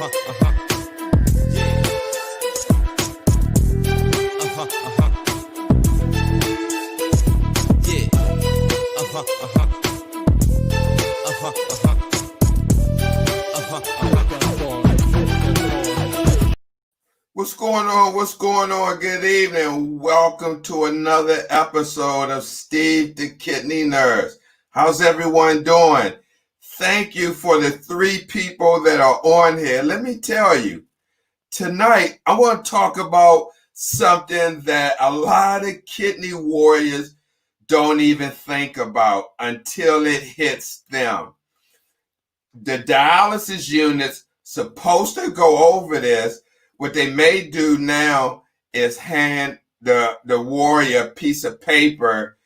What's going on? What's going on? Good evening. Welcome to another episode of Steve the Kidney Nurse. How's everyone doing? Thank you for the 3 people that are on here. Let me tell you, tonight I want to talk about something that a lot of kidney warriors don't even think about until it hits them. The dialysis unit's supposed to go over this. What they may do now is hand the warrior a piece of paper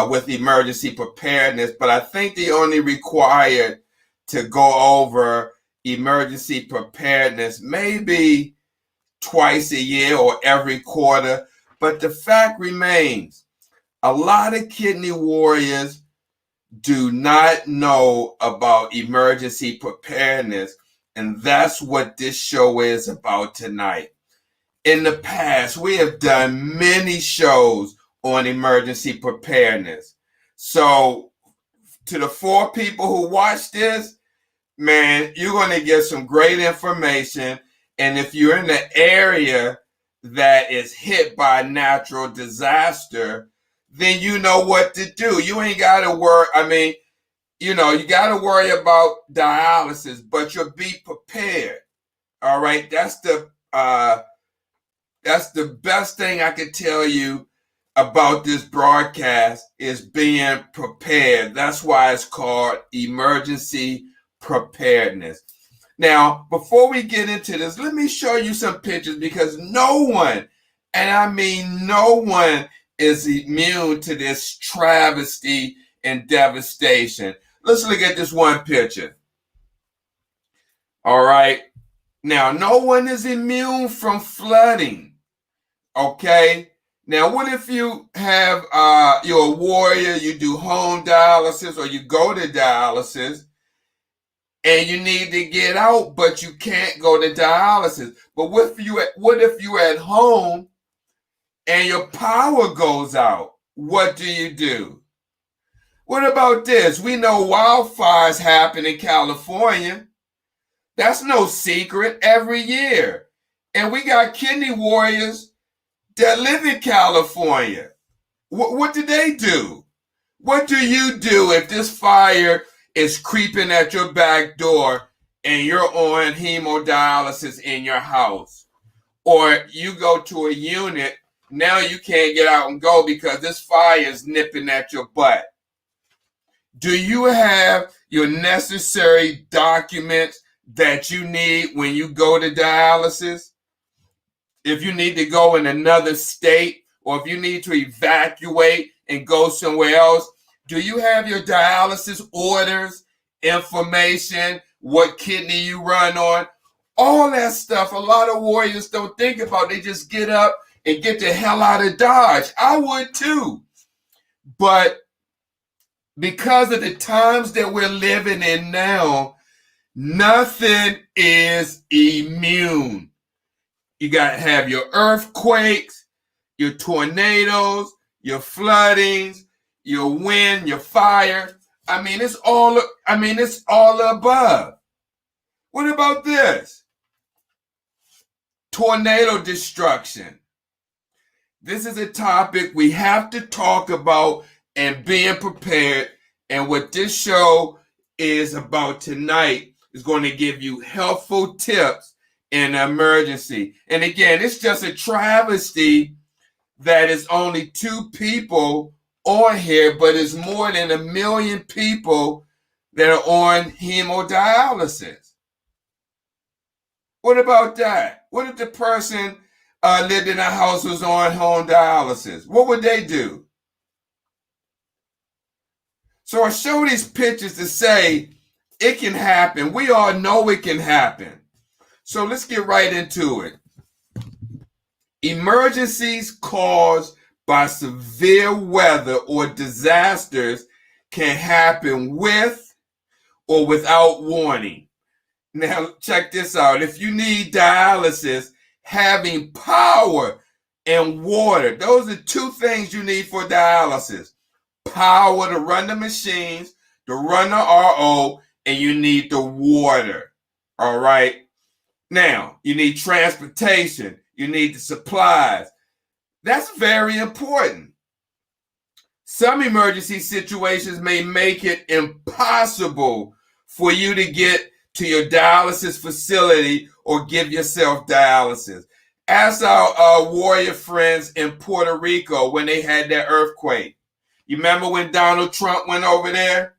with emergency preparedness, but I think they only required to go over emergency preparedness maybe twice a year or every quarter. But the fact remains, a lot of kidney warriors do not know about emergency preparedness. And that's what this show is about tonight. In the past, we have done many shows on emergency preparedness. So to the 4 people who watch this, man, you're going to get some great information. And if you're in the area that is hit by a natural disaster, then you know what to do. You ain't got to worry. You got to worry about dialysis, but you'll be prepared. All right. That's the best thing I can tell you about this broadcast is being prepared. That's why it's called emergency preparedness. Now, before we get into this, let me show you some pictures because no one, and I mean no one, is immune to this travesty and devastation. Let's look at this one picture. All right. Now, no one is immune from flooding. Okay. Now, what if you have, you're a warrior, you do home dialysis or you go to dialysis and you need to get out, but you can't go to dialysis. But what if you're at home and your power goes out? What do? What about this? We know wildfires happen in California. That's no secret every year. And we got kidney warriors that live in California. What do they do? What do you do if this fire is creeping at your back door and you're on hemodialysis in your house? Or you go to a unit, now you can't get out and go because this fire is nipping at your butt. Do you have your necessary documents that you need when you go to dialysis? If you need to go in another state or if you need to evacuate and go somewhere else, do you have your dialysis orders, information, what kidney you run on? All that stuff a lot of warriors don't think about. They just get up and get the hell out of Dodge. I would too. But because of the times that we're living in now, nothing is immune. You got to have your earthquakes, your tornadoes, your floodings, your wind, your fire. It's all above. What about this? Tornado destruction. This is a topic we have to talk about and being prepared. And what this show is about tonight is going to give you helpful tips in an emergency. And again, it's just a travesty that is only 2 people on here, but it's more than 1 million people that are on hemodialysis. What about that? What if the person lived in a house who's on home dialysis? What would they do? So I show these pictures to say it can happen. We all know it can happen. So let's get right into it. Emergencies caused by severe weather or disasters can happen with or without warning. Now, check this out. If you need dialysis, having power and water, those are two things you need for dialysis. Power to run the machines, to run the RO, and you need the water. All right. Now, you need transportation, you need the supplies. That's very important. Some emergency situations may make it impossible for you to get to your dialysis facility or give yourself dialysis. Ask our warrior friends in Puerto Rico when they had that earthquake. You remember when Donald Trump went over there?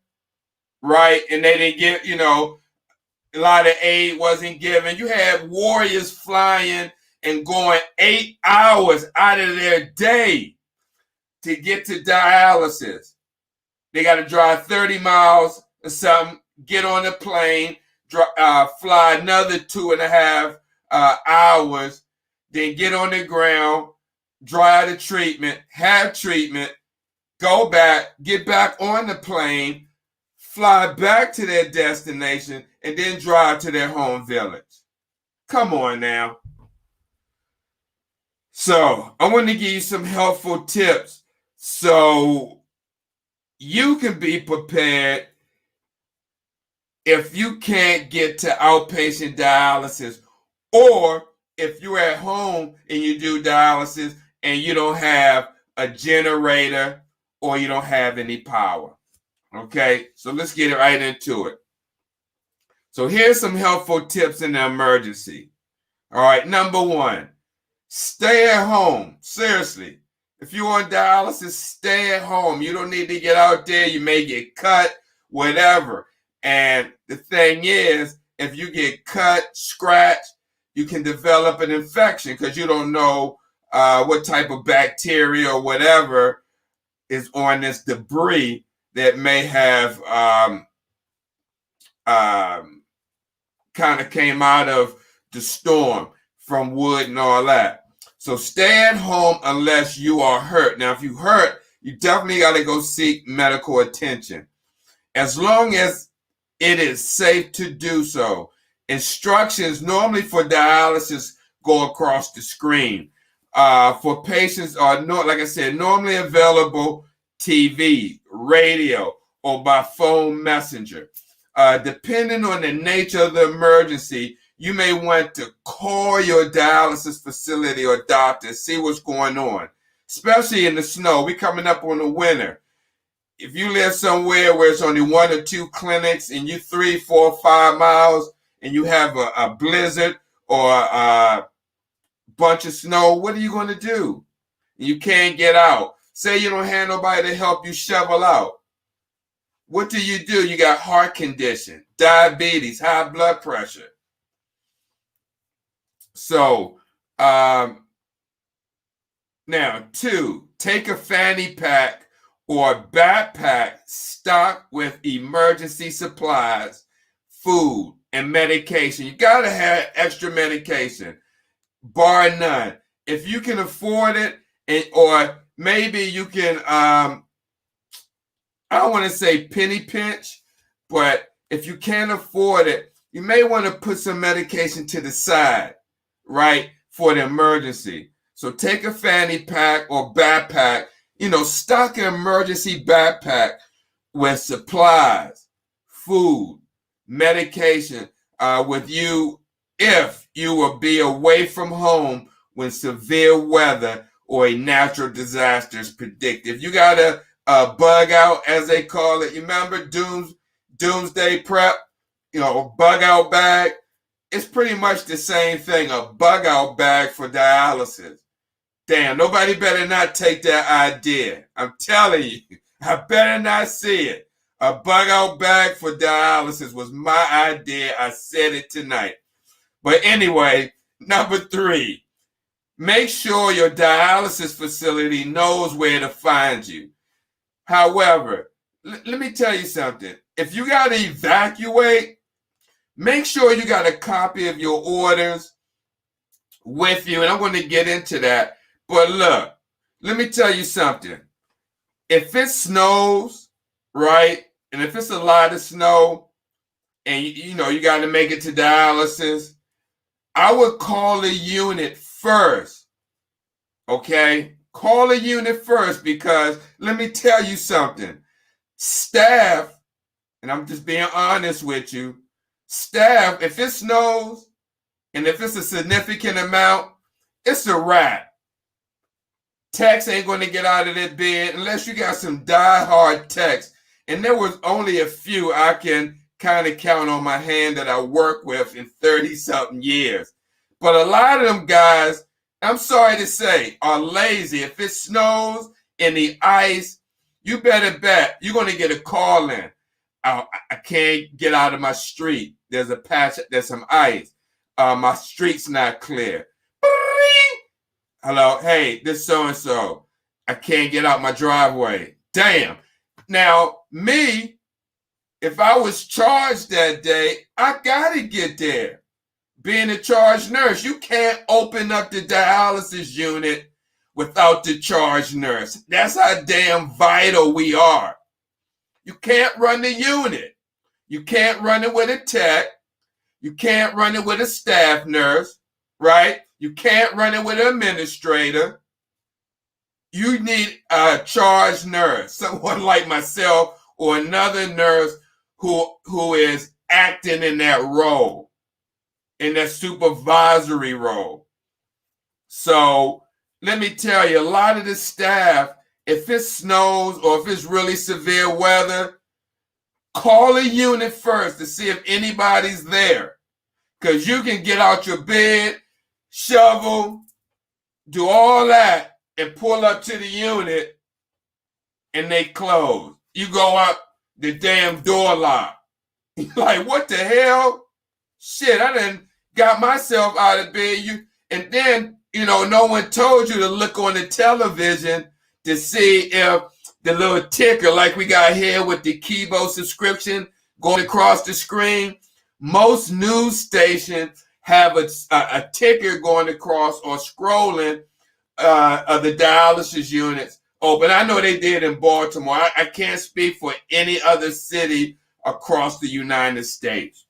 Right? And they didn't get, a lot of aid wasn't given. You had warriors flying and going 8 hours out of their day to get to dialysis. They got to drive 30 miles or something, get on a plane, fly another 2.5 hours, then get on the ground, drive to treatment, have treatment, go back, get back on the plane, fly back to their destination, and then drive to their home village. Come on now. So I want to give you some helpful tips so you can be prepared if you can't get to outpatient dialysis, or if you're at home and you do dialysis and you don't have a generator or you don't have any power. Okay, so let's get right into it. So here's some helpful tips in the emergency. All right, number one, stay at home. Seriously, if you're on dialysis, stay at home. You don't need to get out there. You may get cut, whatever. And the thing is, if you get cut, scratched, you can develop an infection because you don't know what type of bacteria or whatever is on this debris that may have kind of came out of the storm from wood and all that. So stay at home unless you are hurt. Now, if you hurt, you definitely got to go seek medical attention. As long as it is safe to do so. Instructions normally for dialysis go across the screen. For patients are, like I said, normally available TV, radio, or by phone messenger. Depending on the nature of the emergency, you may want to call your dialysis facility or doctor, see what's going on, especially in the snow. We're coming up on the winter. If you live somewhere where it's only 1 or 2 clinics and you 3, 4, 5 miles and you have a blizzard or a bunch of snow, what are you going to do? You can't get out. Say you don't have nobody to help you shovel out. What do? You got heart condition, diabetes, high blood pressure. So, now 2, take a fanny pack or backpack stocked with emergency supplies, food, and medication. You got to have extra medication, bar none. If you can afford it, or maybe you can, I don't want to say penny pinch, but if you can't afford it, you may want to put some medication to the side, right, for the emergency. So take a fanny pack or backpack, stock an emergency backpack with supplies, food, medication with you if you will be away from home when severe weather or a natural disaster is predicted. If you got a bug out, as they call it, you remember doomsday prep, bug out bag, it's pretty much the same thing, a bug out bag for dialysis. Damn, nobody better not take that idea. I'm telling you, I better not see it. A bug out bag for dialysis was my idea. I said it tonight. But anyway, number 3, make sure your dialysis facility knows where to find you. However, let me tell you something. If you got to evacuate, make sure you got a copy of your orders with you. And I'm going to get into that. But look, let me tell you something. If it snows, right, and if it's a lot of snow and you got to make it to dialysis, I would call the unit first. Okay? Call the unit first, because let me tell you something. Staff, and I'm just being honest with you, staff, if it snows and if it's a significant amount, it's a wrap. Techs ain't going to get out of their bed unless you got some diehard techs. And there was only a few I can kind of count on my hand that I worked with in 30-something years. But a lot of them guys, I'm sorry to say, are lazy. If it snows in the ice, you better bet you're going to get a call in. I can't get out of my street. There's a patch, there's some ice. My street's not clear. Hello, hey, this so-and-so. I can't get out my driveway. Damn. Now, me, if I was charged that day, I got to get there. Being a charge nurse, you can't open up the dialysis unit without the charge nurse. That's how damn vital we are. You can't run the unit. You can't run it with a tech. You can't run it with a staff nurse, right? You can't run it with an administrator. You need a charge nurse, someone like myself or another nurse who is acting in that role, in that supervisory role. So let me tell you, a lot of the staff, if it snows or if it's really severe weather, call a unit first to see if anybody's there. Because you can get out your bed, shovel, do all that, and pull up to the unit, and they close. You go up, the damn door lock. You're like, what the hell? Shit, I done got myself out of bed. And then, no one told you to look on the television to see if the little ticker, like we got here with the Kibo subscription going across the screen, most news stations have a ticker going across or scrolling of the dialysis units open. I know they did in Baltimore. I can't speak for any other city across the United States.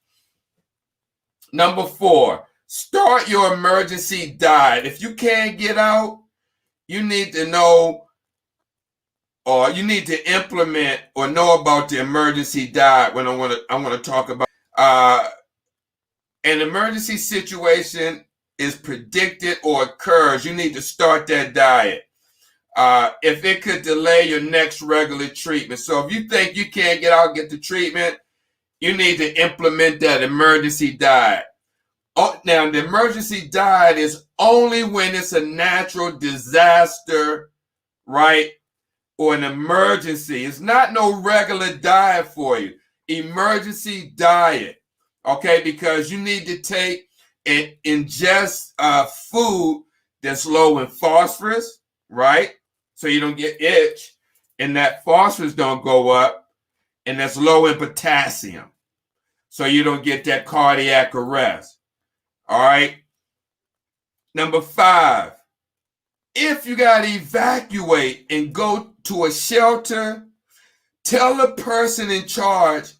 Number 4, start your emergency diet. If you can't get out, you need to know, or you need to implement or know about the emergency diet. When I want to talk about an emergency situation is predicted or occurs, you need to start that diet. If it could delay your next regular treatment. So if you think you can't get out, get the treatment, you need to implement that emergency diet. Now, the emergency diet is only when it's a natural disaster, right? Or an emergency. It's not no regular diet for you. Emergency diet, okay? Because you need to take and ingest food that's low in phosphorus, right? So you don't get itch, and that phosphorus don't go up, and that's low in potassium, so you don't get that cardiac arrest. All right. Number 5, if you got to evacuate and go to a shelter, tell the person in charge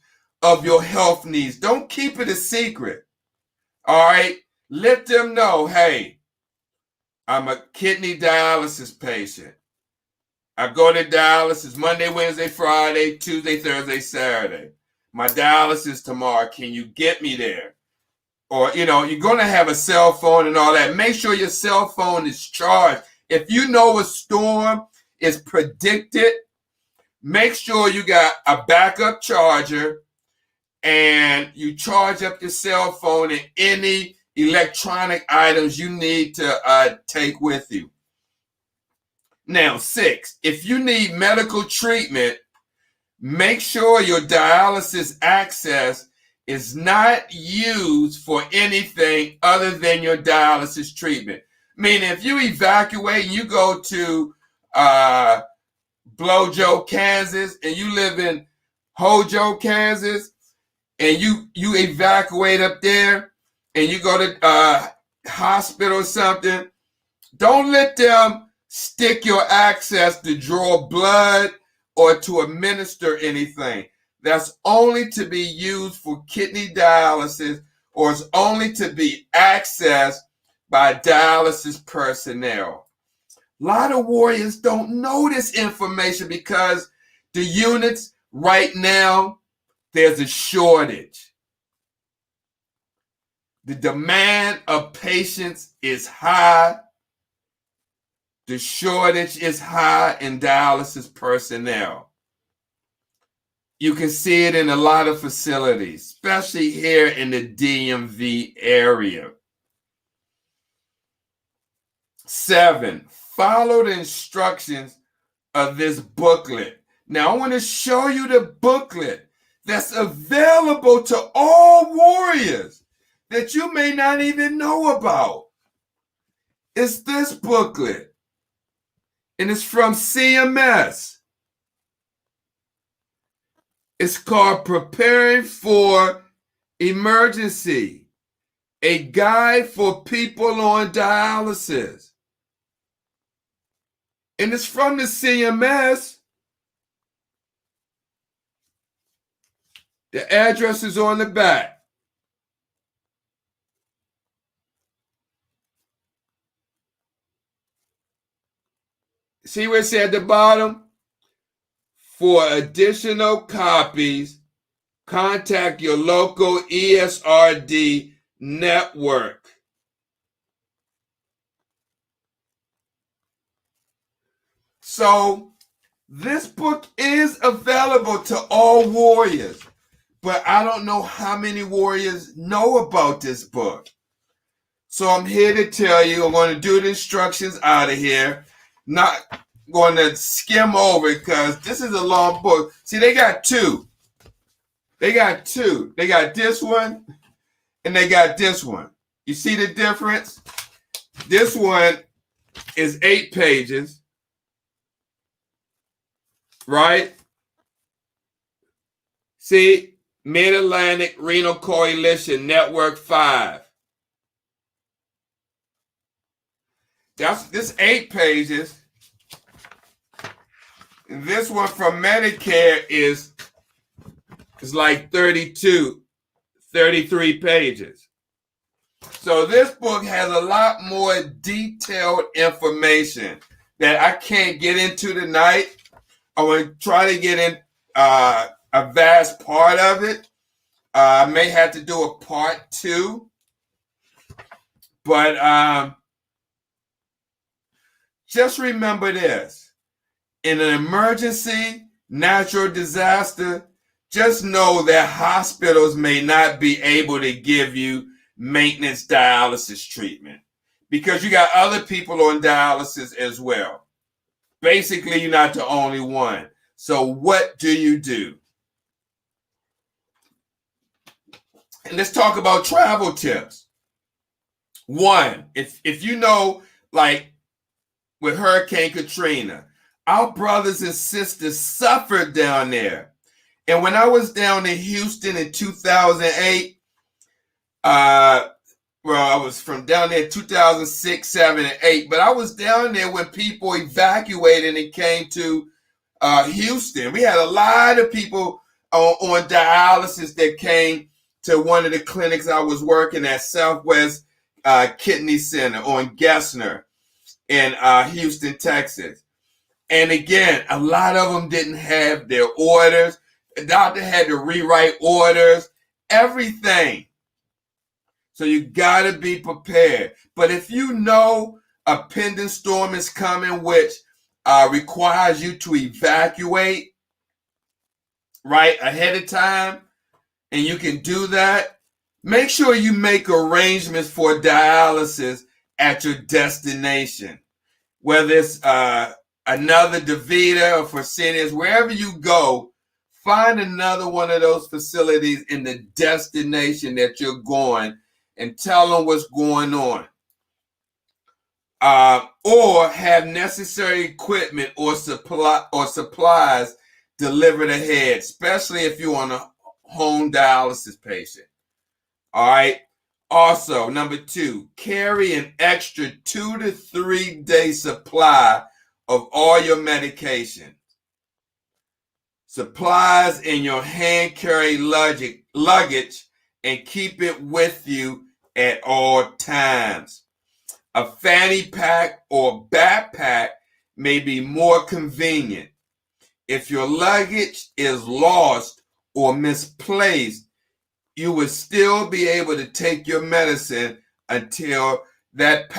of your health needs. Don't keep it a secret. All right. Let them know, hey, I'm a kidney dialysis patient. I go to dialysis Monday, Wednesday, Friday, Tuesday, Thursday, Saturday. My dialysis tomorrow. Can you get me there? Or, you're going to have a cell phone and all that. Make sure your cell phone is charged. If you know a storm is predicted, make sure you got a backup charger and you charge up your cell phone and any electronic items you need to take with you. Now, 6, if you need medical treatment, make sure your dialysis access is not used for anything other than your dialysis treatment. Meaning, if you evacuate and you go to Blojo, Kansas, and you live in Hojo, Kansas, and you evacuate up there, and you go to hospital or something, don't let them stick your access to draw blood or to administer anything. that's only to be used for kidney dialysis or is only to be accessed by dialysis personnel. A lot of warriors don't know this information because the units right now, there's a shortage. The demand of patients is high. The shortage is high in dialysis personnel. You can see it in a lot of facilities, especially here in the DMV area. 7, follow the instructions of this booklet. Now, I want to show you the booklet that's available to all warriors that you may not even know about. It's this booklet, and it's from CMS. It's called Preparing for Emergency, a guide for people on dialysis. And it's from the CMS. The address is on the back. See where it said at the bottom? For additional copies, contact your local ESRD network. So this book is available to all warriors, but I don't know how many warriors know about this book. So I'm here to tell you, I'm going to do the instructions out of here. Not going to skim over it because this is a long book. See, they got two. They got this one and they got this one. You see the difference? This one is 8 pages, right? See, Mid-Atlantic Renal Coalition Network 5. This 8 pages. And this one from Medicare is like 33 pages. So this book has a lot more detailed information that I can't get into tonight. I want to try to get in a vast part of it. I may have to do a part 2. But just remember this. In an emergency, natural disaster, just know that hospitals may not be able to give you maintenance dialysis treatment because you got other people on dialysis as well. Basically, you're not the only one. So what do you do? And let's talk about travel tips. 1, if you know, like with Hurricane Katrina, our brothers and sisters suffered down there. And when I was down in Houston in 2008, I was from down there 2006, 7, and 8. But I was down there when people evacuated and came to Houston. We had a lot of people on dialysis that came to one of the clinics I was working at, Southwest Kidney Center on Gessner in Houston, Texas. And again, a lot of them didn't have their orders. The doctor had to rewrite orders, everything. So you got to be prepared. But if you know a pending storm is coming, which requires you to evacuate right ahead of time, and you can do that, make sure you make arrangements for dialysis at your destination. Whether it's another DaVita or Fresenius, wherever you go, find another one of those facilities in the destination that you're going and tell them what's going on. Or have necessary equipment or supplies delivered ahead, especially if you're on a home dialysis patient. All right. Also, number 2, carry an extra 2 to 3 day supply of all your medication. supplies in your hand carry luggage, and keep it with you at all times. A fanny pack or backpack may be more convenient. If your luggage is lost or misplaced, you will still be able to take your medicine until that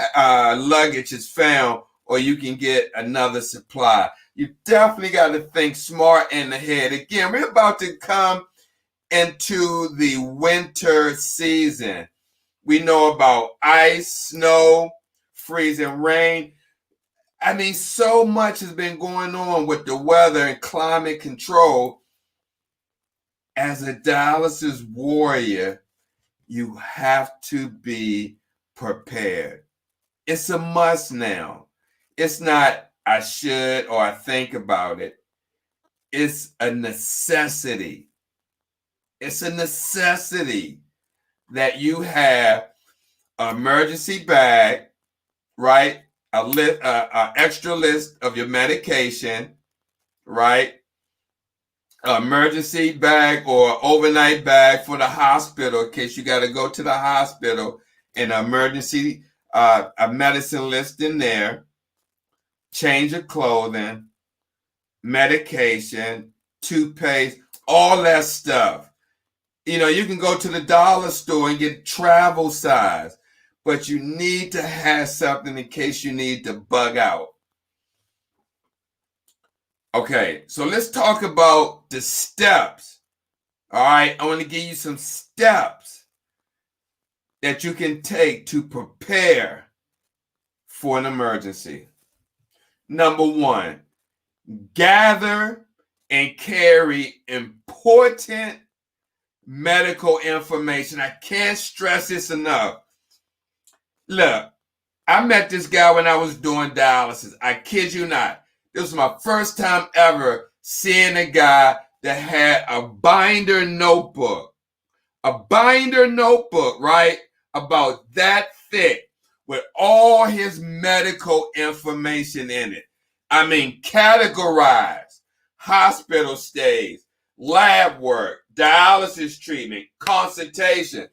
luggage is found, or you can get another supply. You definitely got to think smart in the head. Again, we're about to come into the winter season. We know about ice, snow, freezing rain. I mean, so much has been going on with the weather and climate control. As a dialysis warrior, you have to be prepared. It's a must now. It's not I should or I think about it. It's a necessity. It's a necessity that you have an emergency bag, right? A extra list of your medication, right? An emergency bag or overnight bag for the hospital in case you got to go to the hospital, and an emergency a medicine list in there, change of clothing, medication, toothpaste, all that stuff. You can go to the dollar store and get travel size, but you need to have something in case you need to bug out. Okay, so let's talk about the steps. All right, I want to give you some steps that you can take to prepare for an emergency. Number one, gather and carry important medical information. I can't stress this enough. Look, I met this guy when I was doing dialysis. I kid you not. This was my first time ever seeing a guy that had a binder notebook. A binder notebook, right? About that thick with all his medical information in it. I mean, categorized, hospital stays, lab work, dialysis treatment, consultation.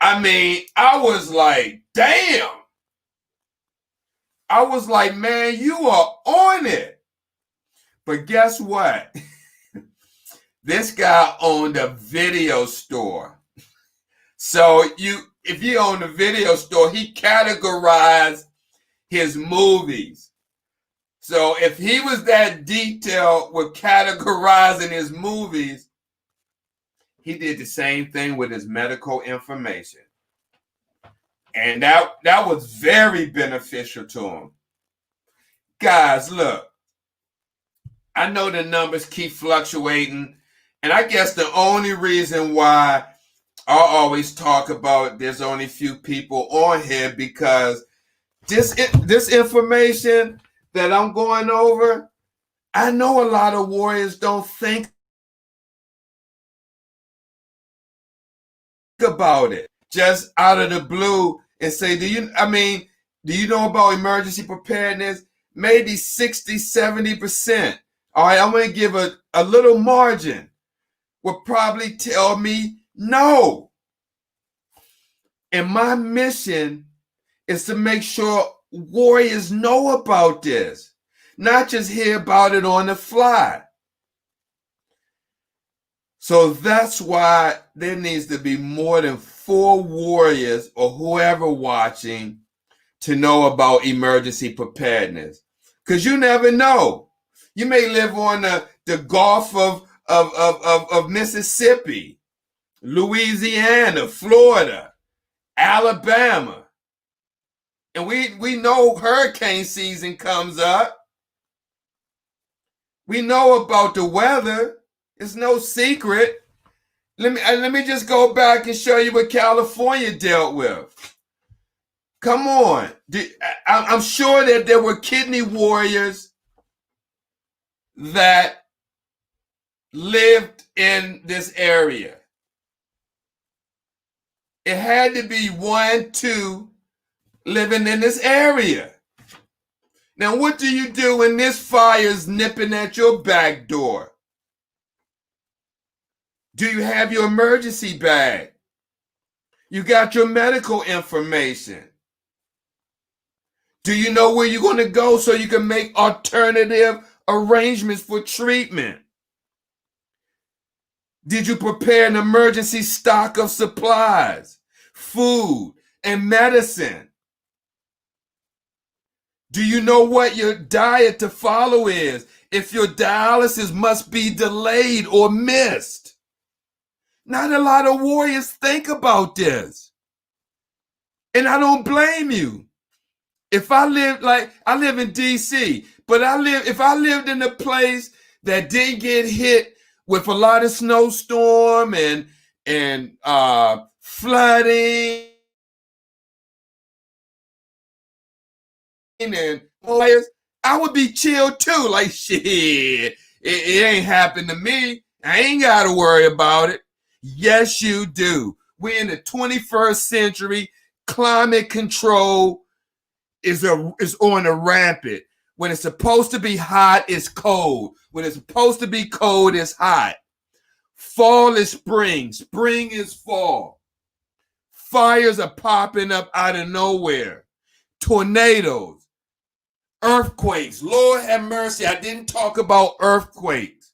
I mean, I was like, damn. I was like, man, you are on it. But guess what? This guy owned a video store. So if you own a video store, he categorized his movies. So if he was that detailed with categorizing his movies, he did the same thing with his medical information. And that was very beneficial to him. Guys, look, I know the numbers keep fluctuating, and I guess the only reason why I always talk about there's only few people on here because this information that I'm going over, I know a lot of warriors don't think about it just out of the blue and say, do you know about emergency preparedness? Maybe 60-70%. All right, I'm going to give a little margin. Will probably tell me no. And my mission is to make sure warriors know about this, not just hear about it on the fly. So that's why there needs to be more than 4 warriors or whoever watching to know about emergency preparedness. Because you never know. You may live on the Gulf of Mississippi, Louisiana, Florida, Alabama. And we know hurricane season comes up. We know about the weather. It's no secret. Let me just go back and show you what California dealt with. Come on. I'm sure that there were kidney warriors that lived in this area. It had to be 1, 2 living in this area. Now, what do you do when this fire is nipping at your back door? Do you have your emergency bag? You got your medical information? Do you know where you're going to go so you can make alternative arrangements for treatment? Did you prepare an emergency stock of supplies, food, and medicine? Do you know what your diet to follow is if your dialysis must be delayed or missed? Not a lot of warriors think about this. And I don't blame you. If I live in DC, but if I lived in a place that didn't get hit with a lot of snowstorm and flooding and fires, I would be chill too. Like, shit, it ain't happened to me. I ain't got to worry about it. Yes, you do. We're in the 21st century. Climate control is on a rampant. When it's supposed to be hot, it's cold. When it's supposed to be cold, it's hot. Fall is spring. Spring is fall. Fires are popping up out of nowhere. Tornadoes. Earthquakes. Lord have mercy. I didn't talk about earthquakes.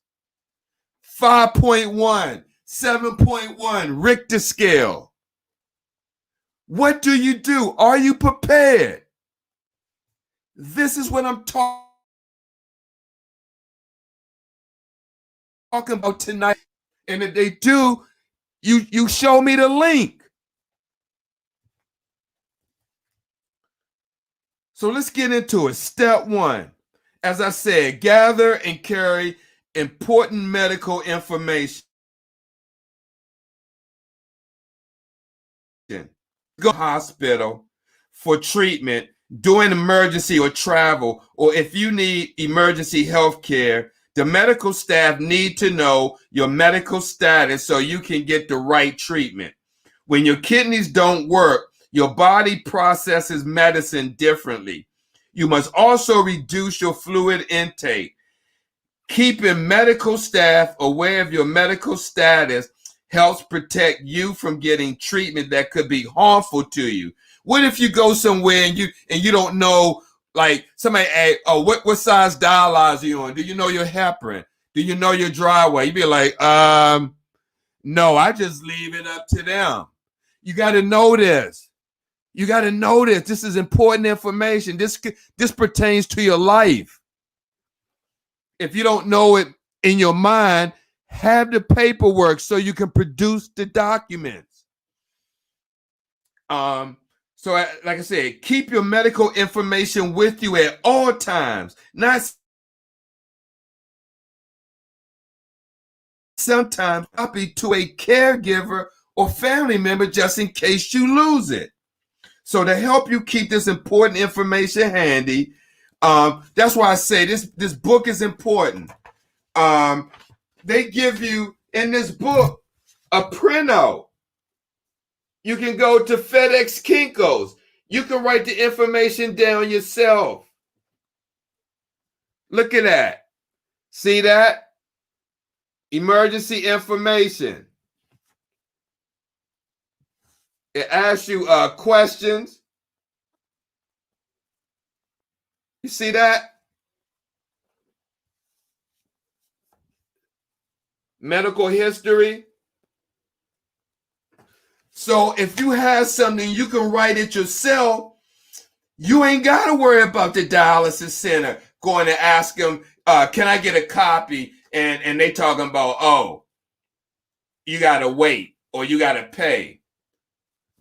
5.1, 7.1 Richter scale. What do you do? Are you prepared? This is what I'm talking about tonight. And if they do, you show me the link. So let's get into it. Step one, as I said, gather and carry important medical information. Go to the hospital for treatment during emergency or travel, or if you need emergency health care, the medical staff need to know your medical status so you can get the right treatment. When your kidneys don't work, your body processes medicine differently. You must also reduce your fluid intake. Keeping medical staff aware of your medical status helps protect you from getting treatment that could be harmful to you. What if you go somewhere and you don't know, like somebody asks, oh, what size dialyzer are you on? Do you know your heparin? Do you know your dry weight? You'd be like, no, I just leave it up to them. You got to know this. You got to know this. This is important information. This pertains to your life. If you don't know it in your mind, have the paperwork so you can produce the documents. So like I said, keep your medical information with you at all times. Not sometimes copy to a caregiver or family member just in case you lose it. So to help you keep this important information handy, that's why I say this book is important. They give you in this book a printout. You can go to FedEx Kinko's. You can write the information down yourself. Look at that. See that? Emergency information. It asks you questions. You see that? Medical history. So if you have something, you can write it yourself. You ain't got to worry about the dialysis center going to ask them, can I get a copy? And they talking about, oh, you got to wait or you got to pay.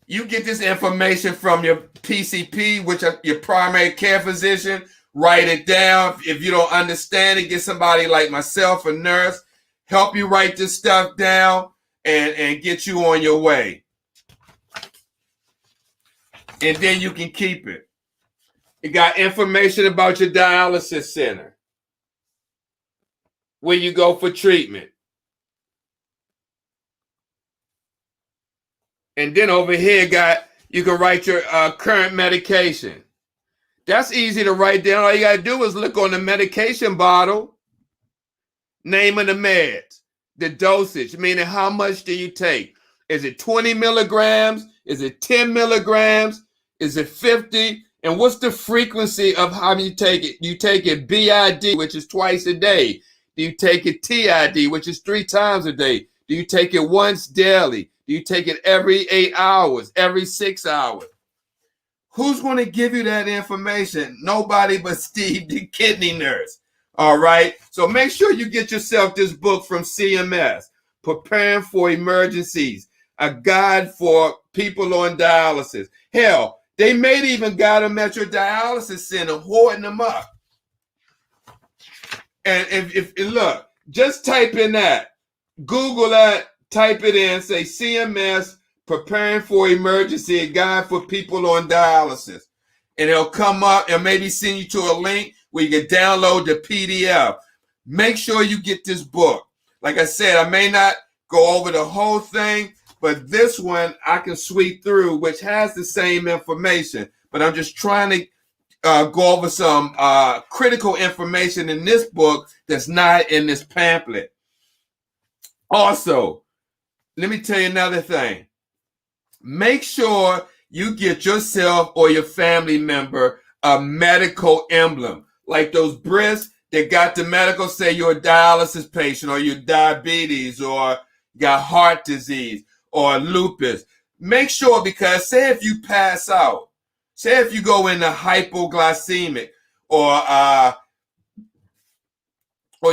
You get this information from your PCP, which is your primary care physician. Write it down. If you don't understand it, get somebody like myself, a nurse, help you write this stuff down and get you on your way. And then you can keep it. It got information about your dialysis center, where you go for treatment. And then over here, you can write your current medication. That's easy to write down. All you got to do is look on the medication bottle, name of the meds. the dosage, meaning how much do you take? Is it 20 milligrams? Is it 10 milligrams? Is it 50? And what's the frequency of how you take it? You take it BID, which is twice a day. Do you take it TID, which is 3 times a day? Do you take it once daily? Do you take it every 8 hours, every 6 hours? Who's going to give you that information? Nobody but Steve, the kidney nurse. All right. So make sure you get yourself this book from CMS, Preparing for Emergencies, a guide for people on dialysis. Hell, they may even got them at your dialysis center, hoarding them up. And if look, just type in that, Google that, type it in, say CMS Preparing for Emergency, a guide for people on dialysis. And it'll come up and maybe send you to a link where you can download the PDF. Make sure you get this book. Like I said, I may not go over the whole thing, but this one I can sweep through, which has the same information. But I'm just trying to go over some critical information in this book that's not in this pamphlet. Also, let me tell you another thing. Make sure you get yourself or your family member a medical emblem, like those Brits that got the medical, say you're a dialysis patient or you're diabetes or you got heart disease or lupus. Make sure, because say if you pass out, say if you go into hypoglycemic or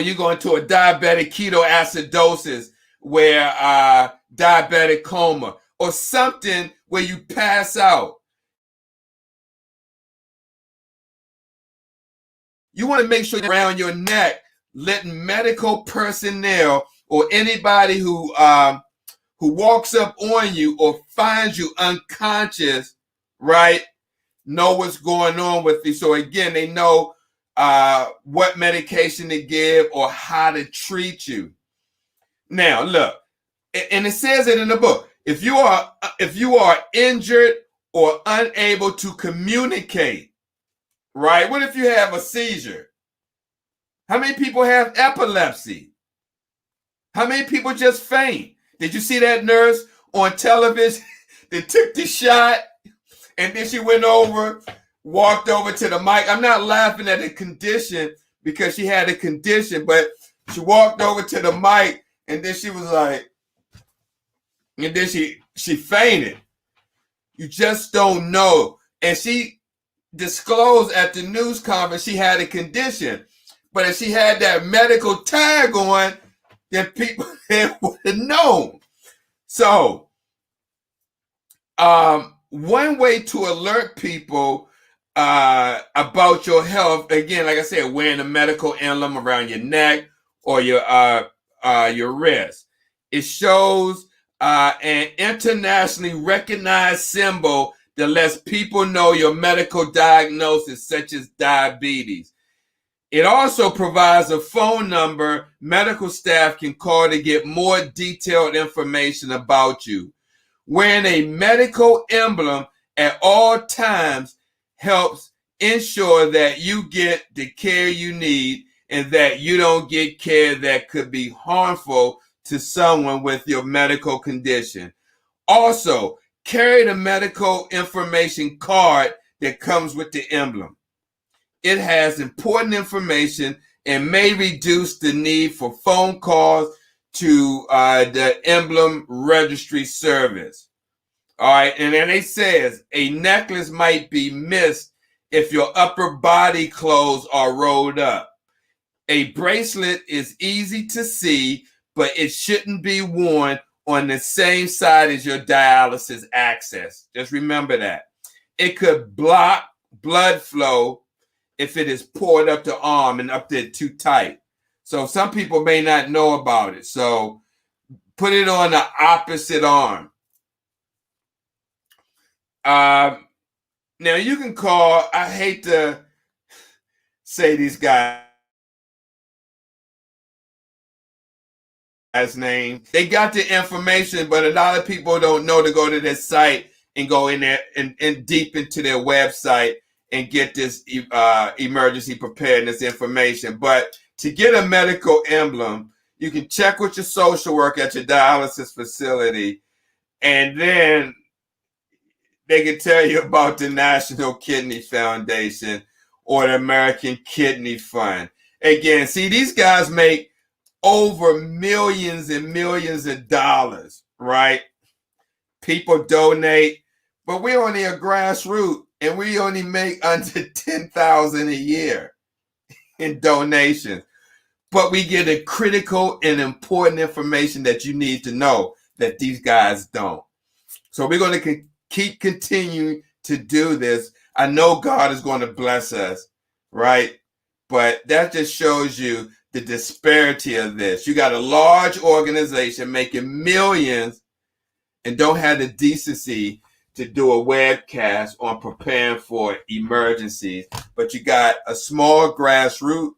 you go into a diabetic ketoacidosis where diabetic coma or something where you pass out. You want to make sure around your neck, letting medical personnel or anybody who walks up on you or finds you unconscious, right, know what's going on with you. So again, they know what medication to give or how to treat you. Now, look, and it says it in the book. If you are injured or unable to communicate, right? What if you have a seizure? How many people have epilepsy? How many people just faint? Did you see that nurse on television that took the shot and then she went over, walked over to the mic? I'm not laughing at the condition because she had a condition, but she walked over to the mic and then she was like, and then she fainted. You just don't know. And she disclosed at the news conference she had a condition. But if she had that medical tag on, then people would have known. So, one way to alert people about your health, again, like I said, wearing a medical emblem around your neck or your wrist. It shows an internationally recognized symbol that lets people know your medical diagnosis, such as diabetes. It also provides a phone number medical staff can call to get more detailed information about you. Wearing a medical emblem at all times helps ensure that you get the care you need and that you don't get care that could be harmful to someone with your medical condition. Also, carry the medical information card that comes with the emblem. It has important information and may reduce the need for phone calls to the emblem registry service. All right, and then it says a necklace might be missed if your upper body clothes are rolled up. A bracelet is easy to see, but it shouldn't be worn on the same side as your dialysis access. Just remember that. It could block blood flow if it is poured up the arm and up there too tight. So some people may not know about it. So put it on the opposite arm. Now you can call, I hate to say these guys' name. They got the information, but a lot of people don't know to go to their site and go in there and deep into their website and get this emergency preparedness information. But to get a medical emblem, You can check with your social worker at your dialysis facility, and then they can tell you about the National Kidney Foundation or the American Kidney Fund. Again, see, these guys make over millions and millions of dollars, right? People donate, but we're only a grassroots, and we only make under $10,000 a year in donations. But we get the critical and important information that you need to know that these guys don't. So we're going to keep continuing to do this. I know God is going to bless us, right? But that just shows you the disparity of this. You got a large organization making millions and don't have the decency to do a webcast on preparing for emergencies. But you got a small grassroots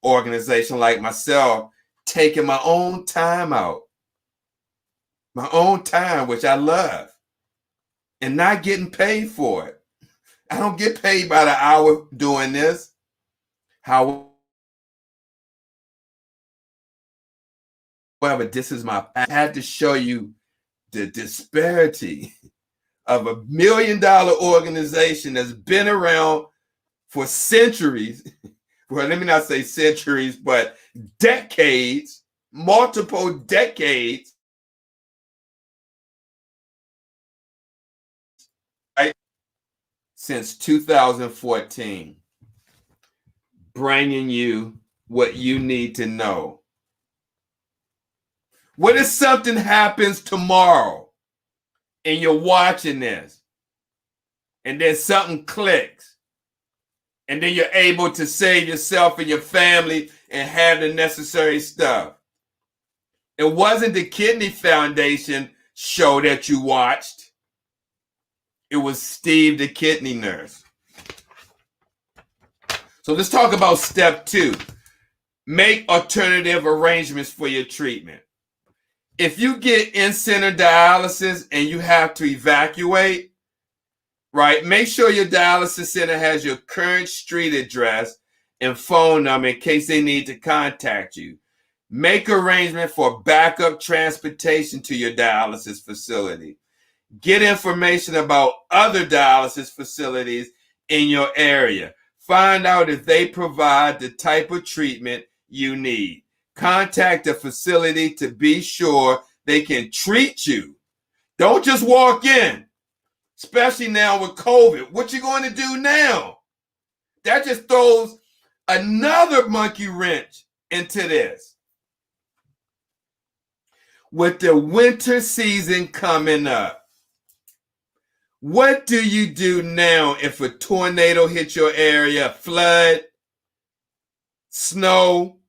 organization like myself taking my own time out, my own time, which I love, and not getting paid for it. I don't get paid by the hour doing this. However, this is I had to show you the disparity of $1 million organization that's been around for centuries. Well, let me not say centuries, but decades, multiple decades, right? Since 2014, bringing you what you need to know. What if something happens tomorrow and you're watching this and then something clicks? And then you're able to save yourself and your family and have the necessary stuff. It wasn't the Kidney Foundation show that you watched. It was Steve the Kidney Nurse. So let's talk about step 2. Make alternative arrangements for your treatment. If you get in-center dialysis and you have to evacuate, right, make sure your dialysis center has your current street address and phone number in case they need to contact you. Make arrangement for backup transportation to your dialysis facility. Get information about other dialysis facilities in your area. Find out if they provide the type of treatment you need. Contact the facility to be sure they can treat you. Don't just walk in. Especially now with COVID. What you going to do now? That just throws another monkey wrench into this. With the winter season coming up, what do you do now if a tornado hits your area, flood, snow,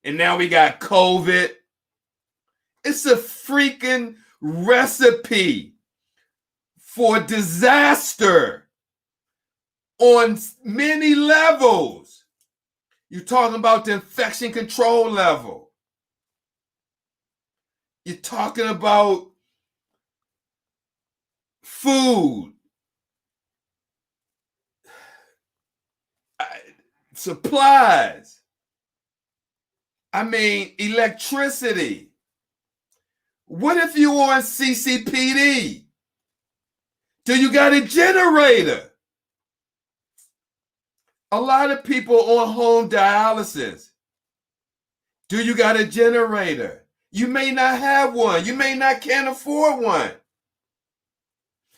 and now we got COVID? It's a freaking recipe for disaster on many levels. You're talking about the infection control level. You're talking about food, supplies. I mean, electricity. What if you on CCPD? Do you got a generator? A lot of people on home dialysis. Do you got a generator? You may not have one. You may not can't afford one.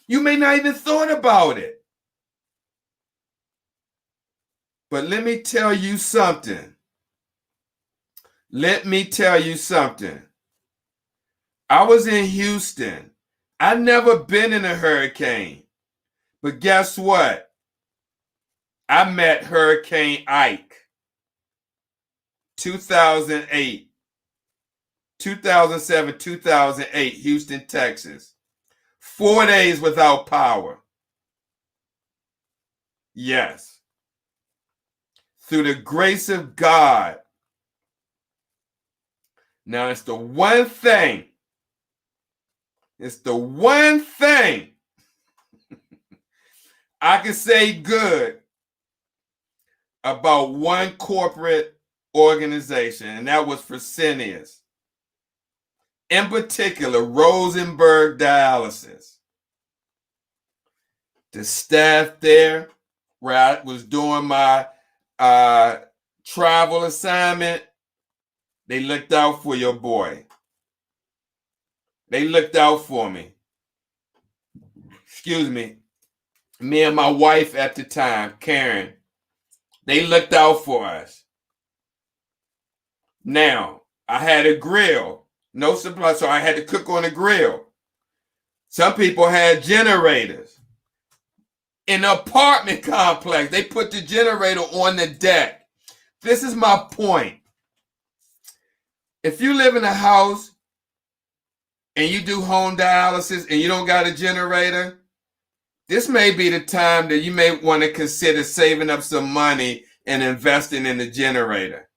You may not even thought about it. But let me tell you something. Let me tell you something. I was in Houston. I've never been in a hurricane. But guess what? I met Hurricane Ike. 2008. 2007, 2008, Houston, Texas. 4 days without power. Yes. Through the grace of God. Now, it's the one thing. It's the one thing I can say good about one corporate organization, and that was Fresenius. In particular, Rosenberg Dialysis. The staff there, where I was doing my travel assignment, they looked out for your boy. They looked out for me. Excuse me. Me and my wife at the time, Karen, they looked out for us. Now, I had a grill, no supply, so I had to cook on a grill. Some people had generators. In the apartment complex, they put the generator on the deck. This is my point. If you live in a house and you do home dialysis and you don't got a generator, this may be the time that you may want to consider saving up some money and investing in the generator.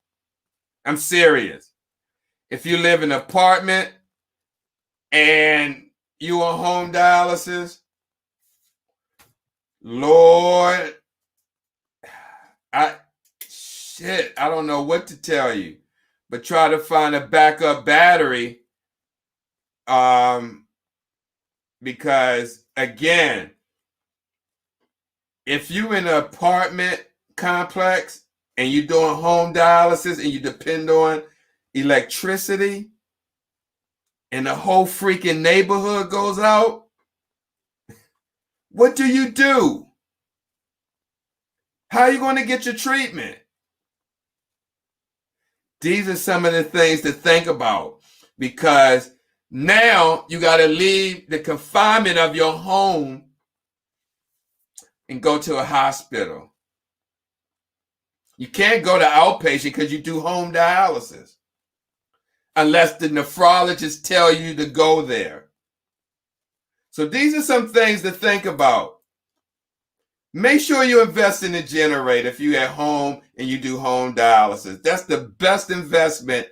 I'm serious. If you live in an apartment and you on home dialysis, Lord, I don't know what to tell you, but try to find a backup battery, because again, if you're in an apartment complex and you're doing home dialysis and you depend on electricity and the whole freaking neighborhood goes out, what do you do? How are you going to get your treatment? These are some of the things to think about, because now you got to leave the confinement of your home and go to a hospital. You can't go to outpatient because you do home dialysis unless the nephrologist tell you to go there. So these are some things to think about. Make sure you invest in a generator if you're at home and you do home dialysis. That's the best investment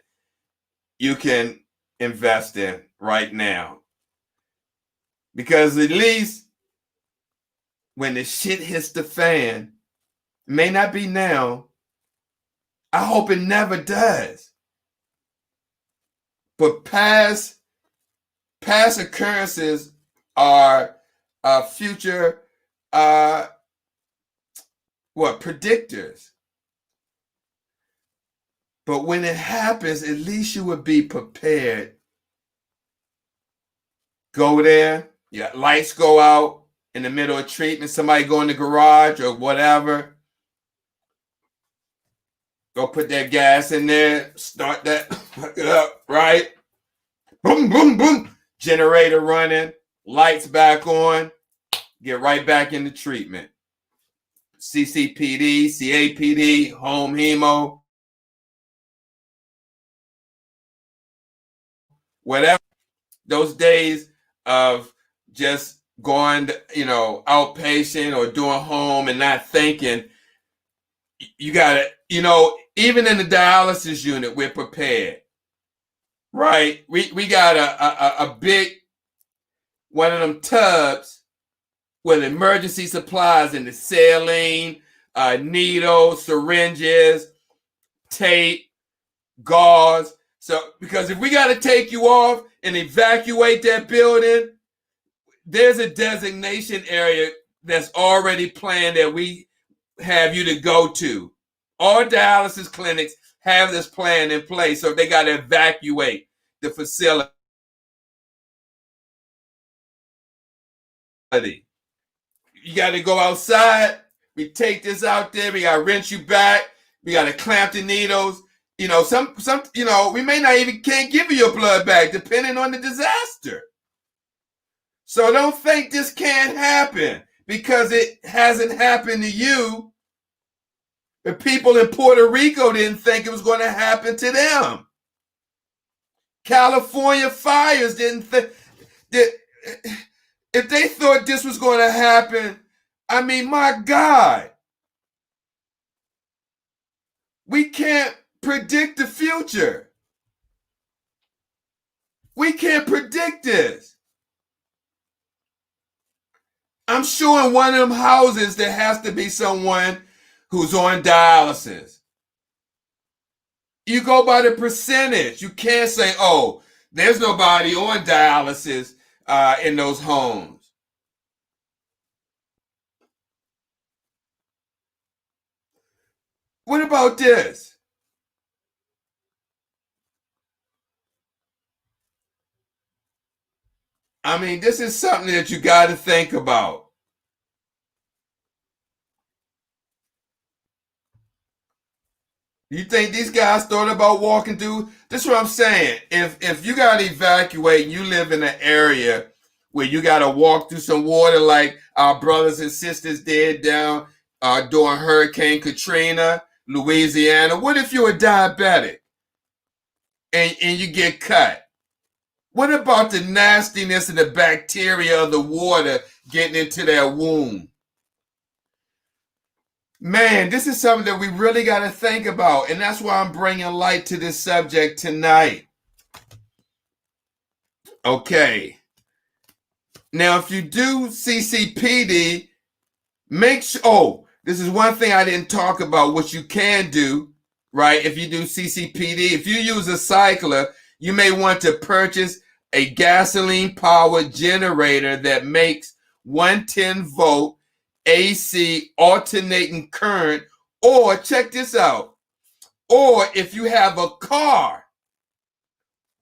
you can invest in right now. Because at least when the shit hits the fan, it may not be now, I hope it never does. But past occurrences are future predictors. But when it happens, at least you would be prepared. Go there, yeah, lights go out in the middle of treatment, somebody go in the garage or whatever. Go put that gas in there, start that up, right? Boom, boom, boom. Generator running, lights back on, get right back into treatment. CCPD, CAPD, home hemo, whatever. Those days of just going, outpatient or doing home and not thinking, you got to, even in the dialysis unit, we're prepared, right? We got a big one of them tubs with emergency supplies in the saline, needles, syringes, tape, gauze. So, because if we got to take you off and evacuate that building, there's a designation area that's already planned that we have you to go to. All dialysis clinics have this plan in place, so they got to evacuate the facility. You got to go outside. We take this out there. We got to rinse you back. We got to clamp the needles. Some we may not even can't give you your blood back depending on the disaster. So don't think this can't happen because it hasn't happened to you. The people in Puerto Rico didn't think it was going to happen to them. California fires didn't think that. If they thought this was going to happen, I mean, my God, we can't predict the future. We can't predict this. I'm sure in one of them houses, there has to be someone who's on dialysis. You go by the percentage. You can't say, oh, there's nobody on dialysis in those homes. What about this? I mean, this is something that you got to think about. You think these guys thought about walking through? This is what I'm saying. If you got to evacuate and you live in an area where you got to walk through some water like our brothers and sisters did down during Hurricane Katrina, Louisiana, what if you're a diabetic and you get cut? What about the nastiness and the bacteria of the water getting into their wound? Man, this is something that we really got to think about, and that's why I'm bringing light to this subject tonight. Okay. Now, if you do CCPD, make sure, oh, this is one thing I didn't talk about, what you can do, right? If you do CCPD, if you use a cycler, you may want to purchase a gasoline-powered generator that makes 110-volt AC alternating current, or check this out, or if you have a car,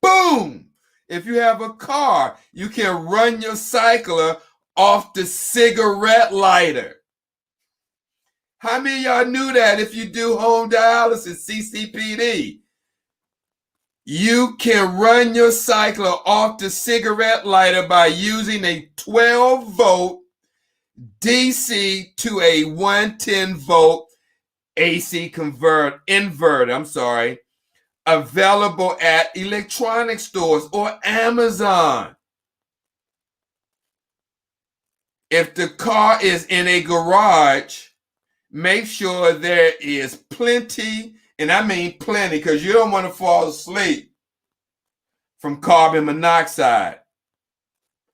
boom, if you have a car, you can run your cycler off the cigarette lighter. How many of y'all knew that if you do home dialysis, CCPD? You can run your cycler off the cigarette lighter by using a 12-volt DC to a 110-volt AC inverter, available at electronic stores or Amazon. If the car is in a garage, make sure there is plenty, and I mean plenty, because you don't want to fall asleep from carbon monoxide.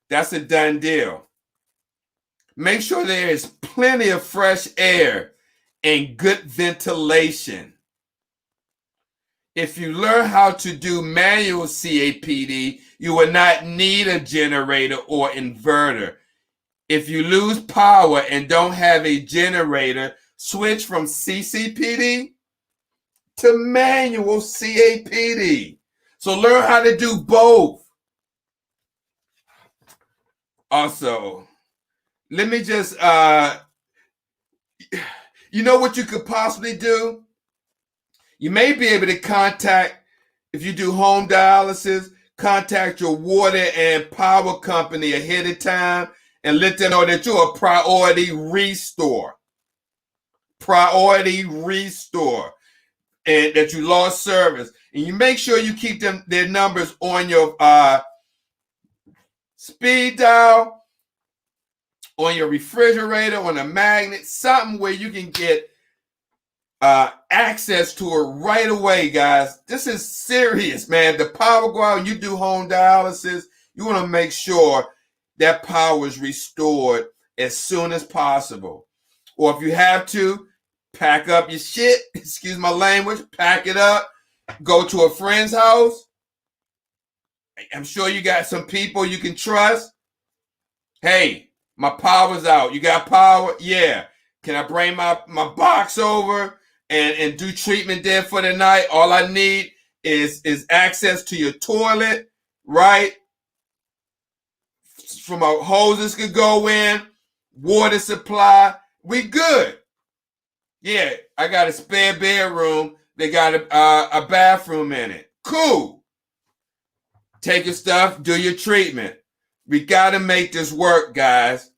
That's a done deal. Make sure there is plenty of fresh air and good ventilation. If you learn how to do manual CAPD, you will not need a generator or inverter. If you lose power and don't have a generator, switch from CCPD to manual CAPD. So learn how to do both. Also, let me just, you know what you could possibly do? You may be able to contact, if you do home dialysis, contact your water and power company ahead of time and let them know that you're a priority restore. Priority restore. And that you lost service. And you make sure you keep their numbers on your speed dial, on your refrigerator, on a magnet, something where you can get access to it right away, guys. This is serious, man. The power go out and you do home dialysis, you want to make sure that power is restored as soon as possible. Or if you have to, pack up your shit, excuse my language, pack it up, go to a friend's house. I'm sure you got some people you can trust. Hey, my power's out. You got power? Yeah. Can I bring my box over and do treatment there for the night? All I need is access to your toilet, right? From a hoses could go in, water supply. We good. Yeah, I got a spare bedroom. They got a bathroom in it. Cool. Take your stuff, do your treatment. We got to make this work, guys.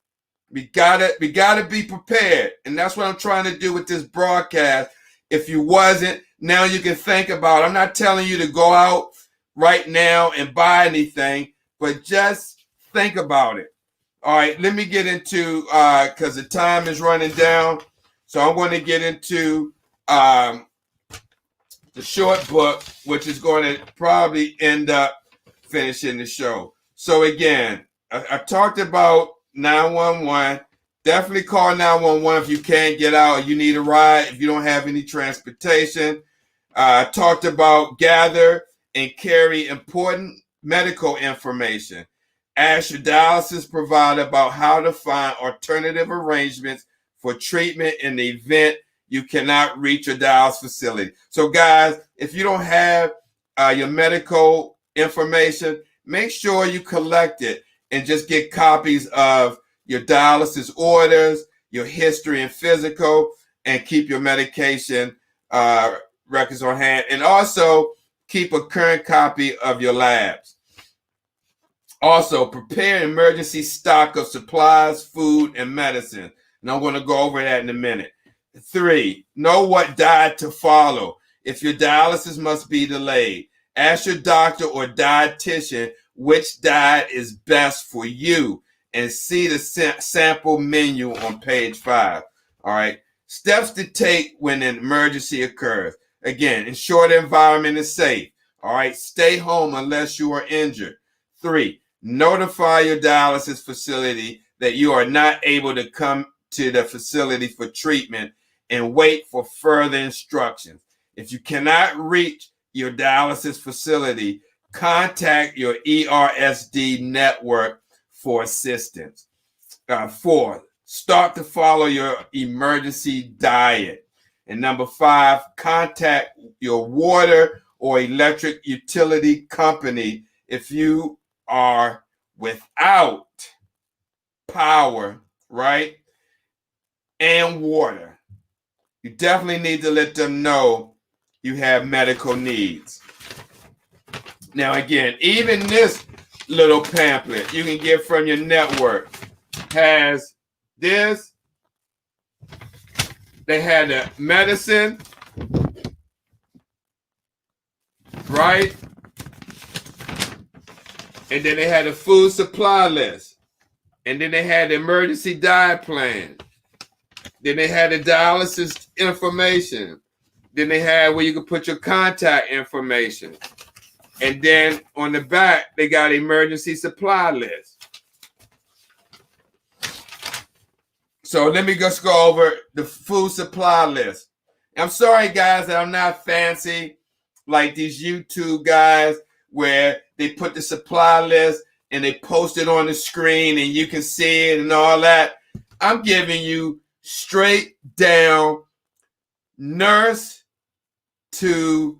We gotta be prepared. And that's what I'm trying to do with this broadcast. If you wasn't, now you can think about it. I'm not telling you to go out right now and buy anything, but just think about it. All right, let me get into, because the time is running down. So I'm going to get into the short book, which is going to probably end up finishing the show. So again, I talked about 911. Definitely call 911 if you can't get out, you need a ride, if you don't have any transportation. Talked about gather and carry important medical information. Ask your dialysis provider about how to find alternative arrangements for treatment in the event you cannot reach your dialysis facility. So, guys, if you don't have your medical information, make sure you collect it and just get copies of your dialysis orders, your history and physical, and keep your medication records on hand. And also keep a current copy of your labs. Also, prepare an emergency stock of supplies, food, and medicine. And I'm going to go over that in a minute. 3, know what diet to follow. If your dialysis must be delayed, ask your doctor or dietitian which diet is best for you and see the sample menu on page 5. All right. Steps to take when an emergency occurs. Again, ensure the environment is safe. All right. Stay home unless you are injured. 3, notify your dialysis facility that you are not able to come to the facility for treatment and wait for further instructions. If you cannot reach your dialysis facility, contact your ERSD network for assistance. 4, start to follow your emergency diet. And number 5, contact your water or electric utility company if you are without power, right? And water. You definitely need to let them know you have medical needs. Now, again, even this little pamphlet you can get from your network has this. They had the medicine, right? And then they had a food supply list. And then they had the emergency diet plan. Then they had the dialysis information. Then they had where you could put your contact information. And then on the back, they got emergency supply list. So let me just go over the food supply list. I'm sorry, guys, that I'm not fancy like these YouTube guys where they put the supply list and they post it on the screen and you can see it and all that. I'm giving you straight down nurse to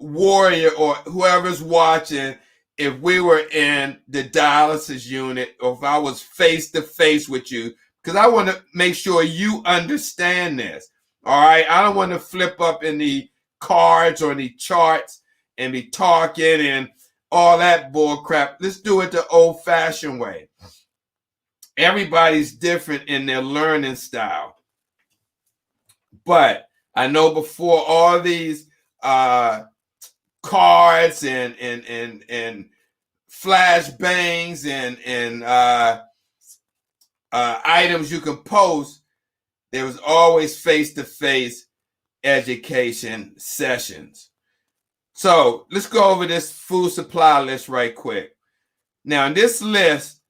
warrior or whoever's watching. If we were in the dialysis unit or if I was face to face with you, because I want to make sure you understand this. All right. I don't want to flip up in the cards or the charts and be talking and all that bull crap. Let's do it the old fashioned way. Everybody's different in their learning style. But I know before all these cards and flash bangs and items you can post, there was always face-to-face education sessions. So let's go over this food supply list right quick. Now, this list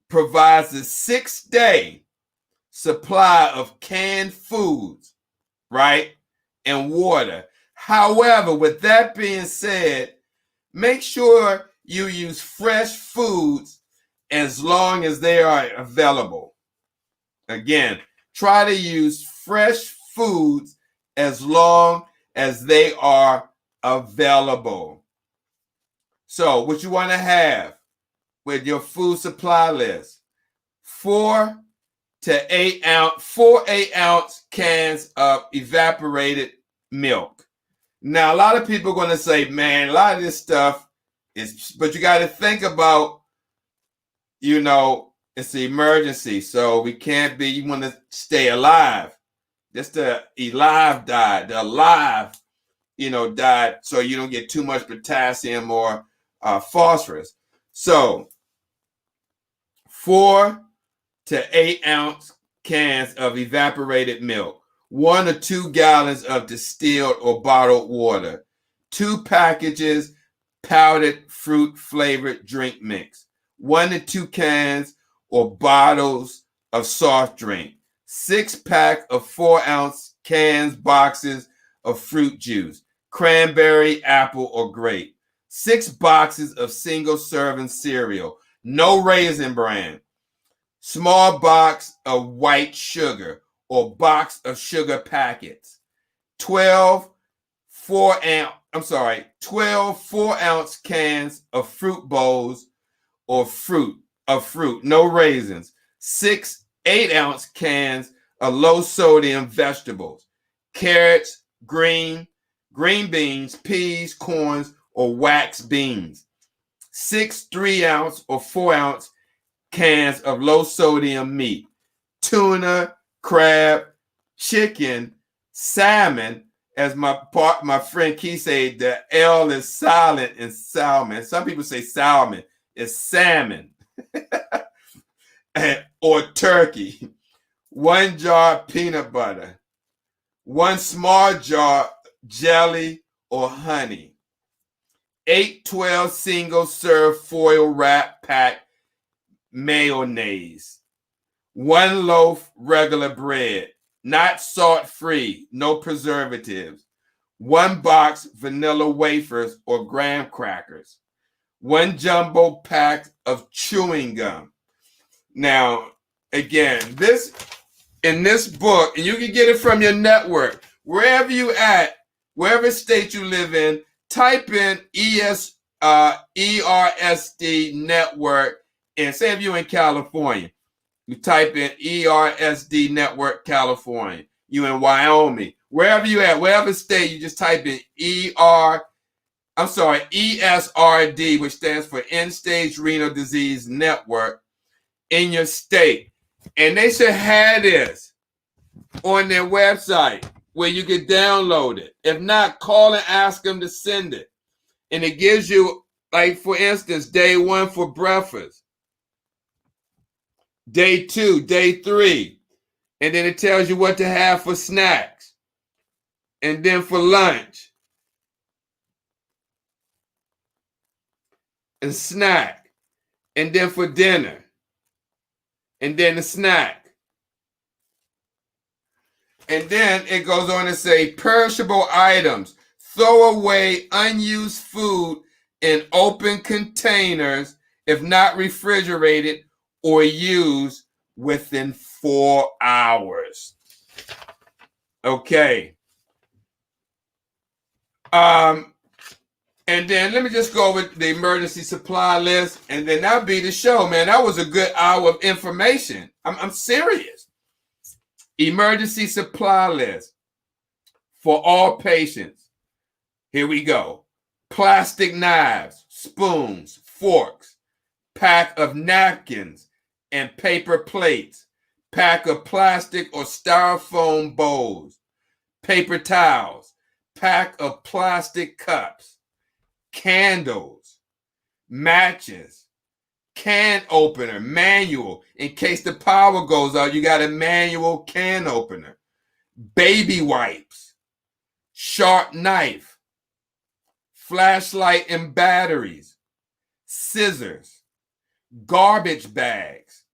provides a 6-day supply of canned foods, right, and water. However, with that being said, make sure you use fresh foods as long as they are available. Again, try to use fresh foods as long as they are available. So what you want to have with your food supply list, 4 to 8 ounce cans of evaporated milk. Now, a lot of people are going to say, man, a lot of this stuff is, but you got to think about, you know, it's an emergency. So we can't be, you want to stay alive. That's the alive diet, the alive, you know, diet. So you don't get too much potassium or phosphorus. So 4 to 8 ounce cans of evaporated milk, 1 or 2 gallons of distilled or bottled water, 2 packages powdered fruit flavored drink mix, 1 to 2 cans or bottles of soft drink, 6-pack of 4-ounce cans, boxes of fruit juice, cranberry, apple, or grape. 6 boxes of single-serving cereal, no Raisin Bran. Small box of white sugar or box of sugar packets. 12 4-ounce cans of fruit bowls or fruit, no raisins. 6 8-ounce cans of low-sodium vegetables, carrots, green beans, peas, corns, or wax beans. 6 3-ounce or 4-ounce cans of low-sodium meat, tuna, crab, chicken, salmon. As my friend Keith said, the L is silent in salmon. Some people say salmon. It's salmon. Or turkey. 1 jar peanut butter. 1 small jar jelly or honey. 8 12 single-serve foil wrap pack mayonnaise. 1 loaf regular bread, not salt-free, no preservatives. 1 box vanilla wafers or graham crackers. 1 jumbo pack of chewing gum. Now, again, in this book, and you can get it from your network, wherever you at, wherever state you live in, type in ERSD network, and say if you're in California, you type in ERSD network California. You in Wyoming, wherever you at, wherever state, you just type in ESRD, which stands for End-Stage Renal Disease Network, in your state. And they should have this on their website where you can download it. If not, call and ask them to send it. And it gives you, like, for instance, day 1 for breakfast, day 2, day 3, and then it tells you what to have for snacks, and then for lunch, and snack, and then for dinner, and then a snack. And then it goes on to say perishable items. Throw away unused food in open containers if not refrigerated or used within 4 hours. Okay. And then let me just go with the emergency supply list, and then that'll be the show, man. That was a good hour of information. I'm serious. Emergency supply list for all patients. Here we go. Plastic knives, spoons, forks, pack of napkins and paper plates, pack of plastic or styrofoam bowls, paper towels, pack of plastic cups, candles, matches, can opener, manual. In case the power goes out, you got a manual can opener, baby wipes, sharp knife, flashlight and batteries, scissors, garbage bags,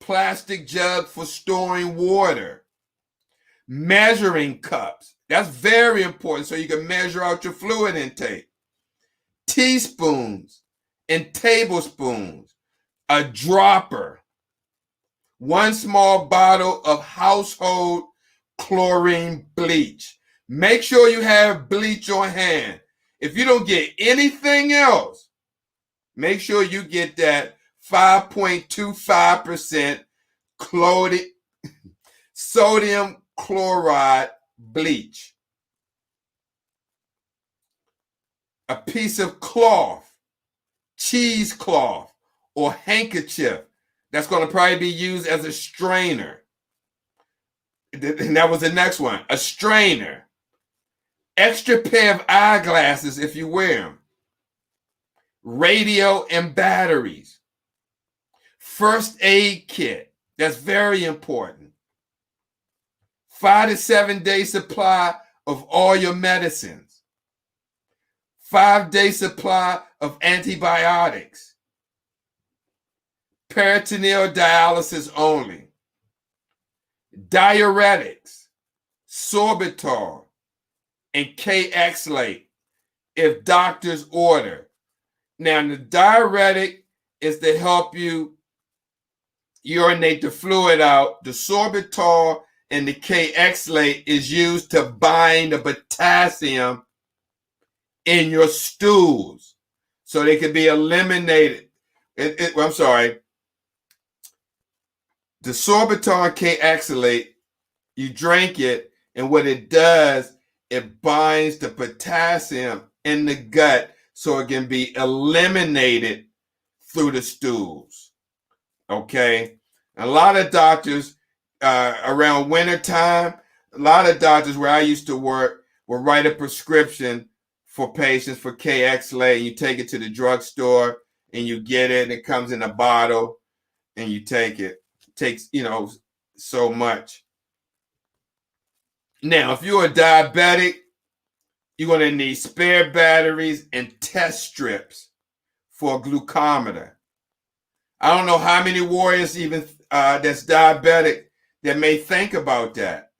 plastic jug for storing water, measuring cups. That's very important so you can measure out your fluid intake. Teaspoons and tablespoons, a dropper, 1 small bottle of household chlorine bleach. Make sure you have bleach on hand. If you don't get anything else, make sure you get that 5.25% sodium chloride bleach. A piece of cloth, cheesecloth, or handkerchief that's going to probably be used as a strainer. And that was the next one, a strainer. Extra pair of eyeglasses if you wear them. Radio and batteries. First aid kit. That's very important. 5 to 7 day supply of all your medicines. 5-day supply of antibiotics. Peritoneal dialysis only. Diuretics. Sorbitol. and K-Xlate if doctors order. Now, the diuretic is to help you urinate the fluid out. The sorbitol and the K-Xlate is used to bind the potassium in your stools so they can be eliminated. I'm sorry. The sorbitol and K-Xlate, you drink it, and what it does, it binds the potassium in the gut so it can be eliminated through the stools. Okay? A lot of doctors around wintertime, a lot of doctors where I used to work will write a prescription for patients for K-Xlate, and you take it to the drugstore and you get it, and it comes in a bottle and you take it. It takes, so much. Now, if you're a diabetic, you're going to need spare batteries and test strips for a glucometer. I don't know how many warriors even that's diabetic that may think about that.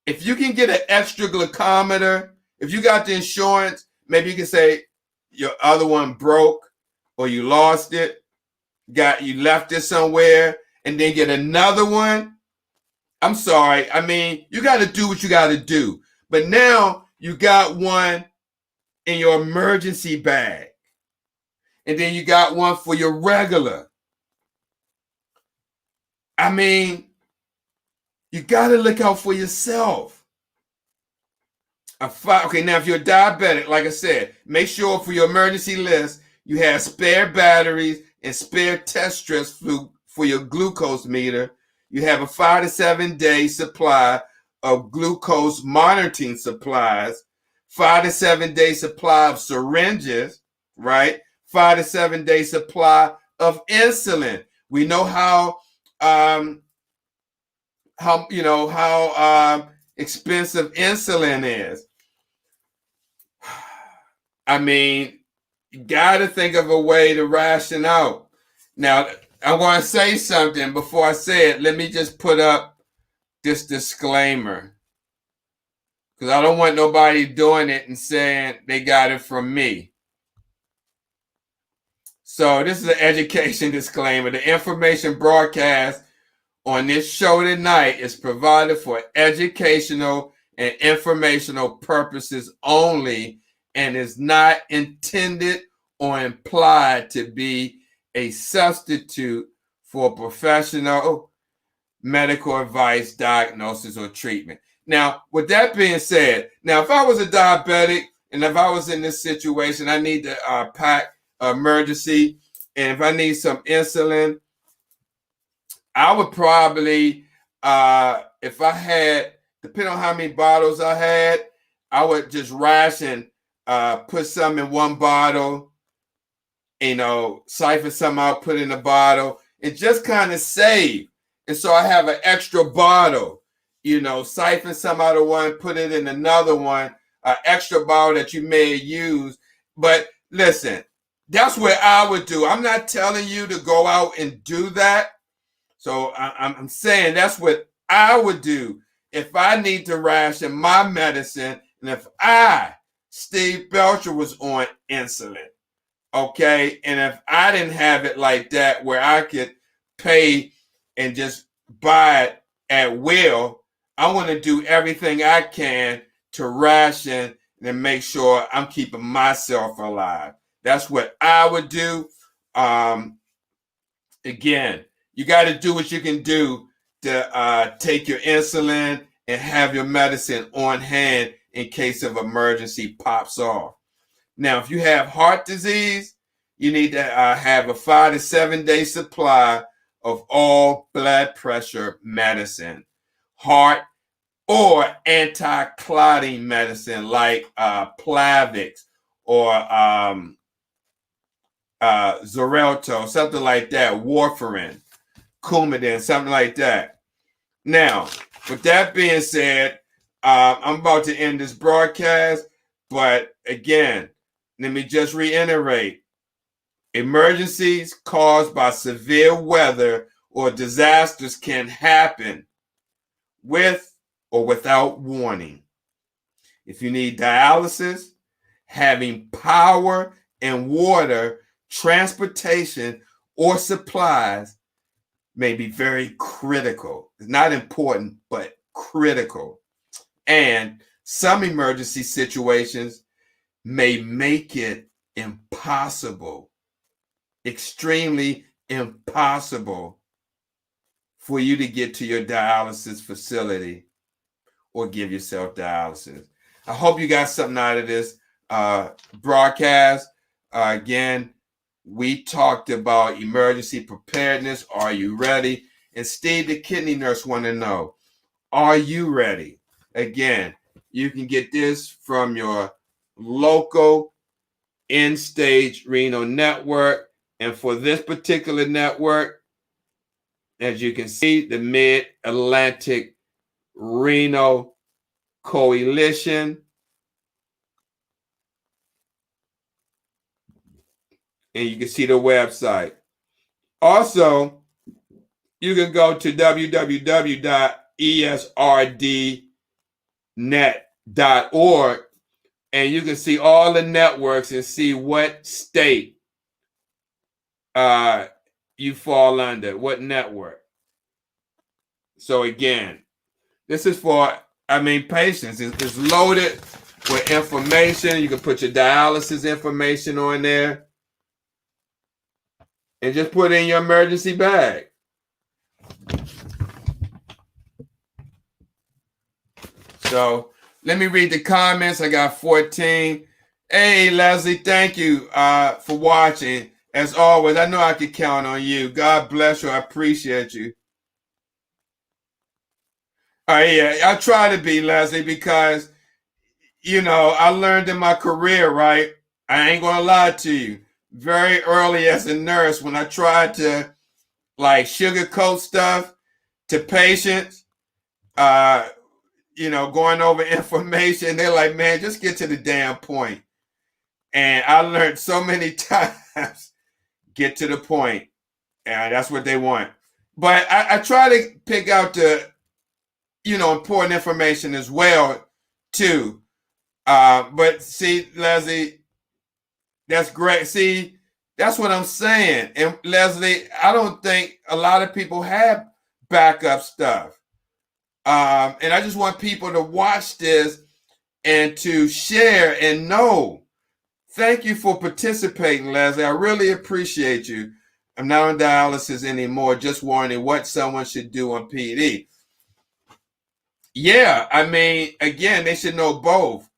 If you can get an extra glucometer, if you got the insurance, maybe you can say your other one broke or you lost it, you left it somewhere, and then get another one. I'm sorry. I mean, you got to do what you got to do. But now you got one in your emergency bag. And then you got one for your regular. I mean, you got to look out for yourself. Okay, now if you're diabetic, like I said, make sure for your emergency list, you have spare batteries and spare test strips for your glucose meter. You have a 5 to 7 day supply of glucose monitoring supplies, 5 to 7 day supply of syringes, right? 5 to 7 day supply of insulin. We know how expensive insulin is. I mean, you got to think of a way to ration out. Now, I want to say something before I say it. Let me just put up this disclaimer, because I don't want nobody doing it and saying they got it from me. So this is an education disclaimer. The information broadcast on this show tonight is provided for educational and informational purposes only and is not intended or implied to be a substitute for professional medical advice, diagnosis, or treatment. Now, with that being said, now if I was a diabetic and if I was in this situation, I need to pack emergency, and if I need some insulin, I would probably, if I had, depending on how many bottles I had, I would just ration, put some in one bottle, siphon some out, put in a bottle, and just kind of save. And so I have an extra bottle, siphon some out of one, put it in another one, an extra bottle that you may use. But listen, that's what I would do. I'm not telling you to go out and do that. So I'm saying that's what I would do if I need to ration my medicine and if I, Steve Belcher, was on insulin. Okay, and if I didn't have it like that where I could pay and just buy it at will, I want to do everything I can to ration and make sure I'm keeping myself alive. That's what I would do. Again, you got to do what you can do to take your insulin and have your medicine on hand in case of emergency pops off. Now, if you have heart disease, you need to have a 5 to 7 day supply of all blood pressure medicine, heart or anti-clotting medicine like Plavix or Xarelto, something like that, warfarin, Coumadin, something like that. Now, with that being said, I'm about to end this broadcast, but again, let me just reiterate. Emergencies caused by severe weather or disasters can happen with or without warning. If you need dialysis, having power and water, transportation, or supplies may be very critical. It's not important, but critical. And some emergency situations may make it impossible, extremely impossible, for you to get to your dialysis facility or give yourself dialysis. I hope you got something out of this broadcast. Again, we talked about emergency preparedness. Are you ready? And Steve, the kidney nurse, want to know, are you ready? Again, you can get this from your local End-Stage Renal Network. And for this particular network, as you can see, the Mid-Atlantic Renal Coalition. And you can see the website. Also, you can go to www.esrdnet.org and you can see all the networks and see what state you fall under, what network. So again, this is for, patients. It's loaded with information. You can put your dialysis information on there and just put it in your emergency bag. So let me read the comments. I got 14. Hey, Leslie, thank you for watching. As always, I know I can count on you. God bless you. I appreciate you. Yeah, I try to be, Leslie, because, I learned in my career, right? I ain't going to lie to you. Very early as a nurse, when I tried to, sugarcoat stuff to patients, going over information, they're like, man, just get to the damn point. And I learned so many times, get to the point. And that's what they want. But I try to pick out the, important information as well, too. But see, Leslie, that's great. See, that's what I'm saying. And Leslie, I don't think a lot of people have backup stuff. And I just want people to watch this and to share and know. Thank you for participating, Leslie. I really appreciate you. I'm not on dialysis anymore, just wondering what someone should do on PD. Yeah, again, they should know both.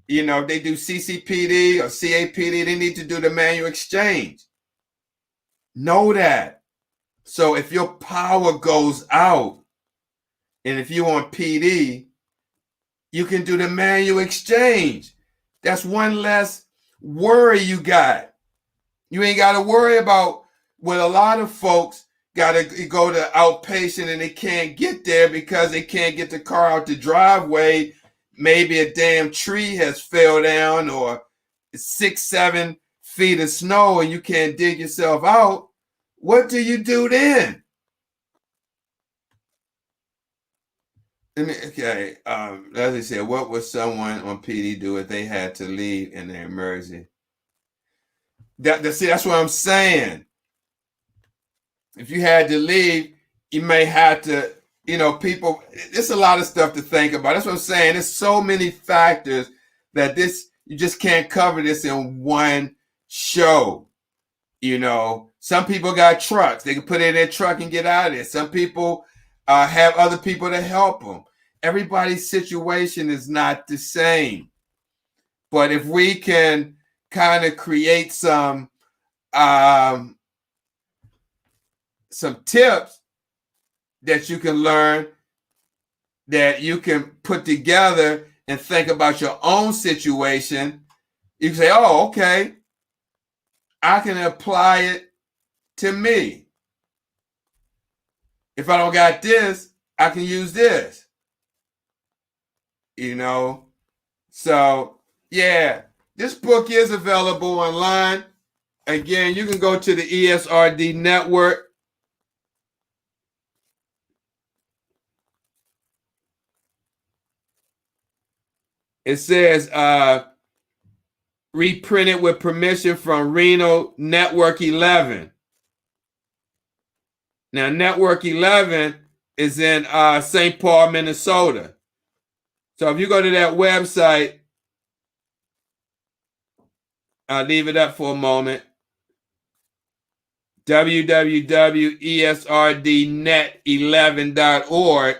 If they do CCPD or CAPD, they need to do the manual exchange. Know that. So if your power goes out, and if you're on PD, you can do the manual exchange. That's one less worry you got. You ain't got to worry about what a lot of folks got to go to outpatient and they can't get there because they can't get the car out the driveway. Maybe a damn tree has fell down or 6-7 feet of snow and you can't dig yourself out. What do you do then? Okay, as I said, what would someone on PD do if they had to leave in an emergency? See, that's what I'm saying. If you had to leave, you may have to, people, there's a lot of stuff to think about. That's what I'm saying. There's so many factors that you just can't cover this in one show. Some people got trucks. They can put it in their truck and get out of there. Some people have other people to help them. Everybody's situation is not the same. But if we can kind of create some tips that you can learn, that you can put together and think about your own situation, you can say, oh, okay, I can apply it to me. If I don't got this, I can use this. So yeah, this book is available online. Again, you can go to the ESRD network. It says reprinted with permission from Reno Network 11. Now, Network 11 is in St. Paul, Minnesota. So if you go to that website, I'll leave it up for a moment. www.esrdnet11.org.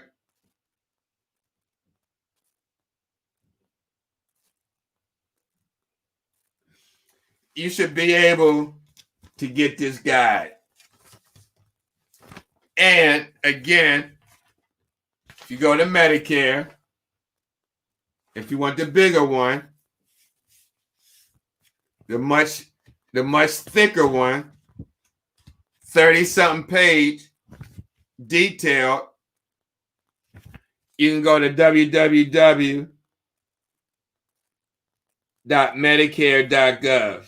You should be able to get this guide. And again, if you go to Medicare, if you want the bigger one, the much thicker one, 30-something page, detailed, you can go to www.medicare.gov.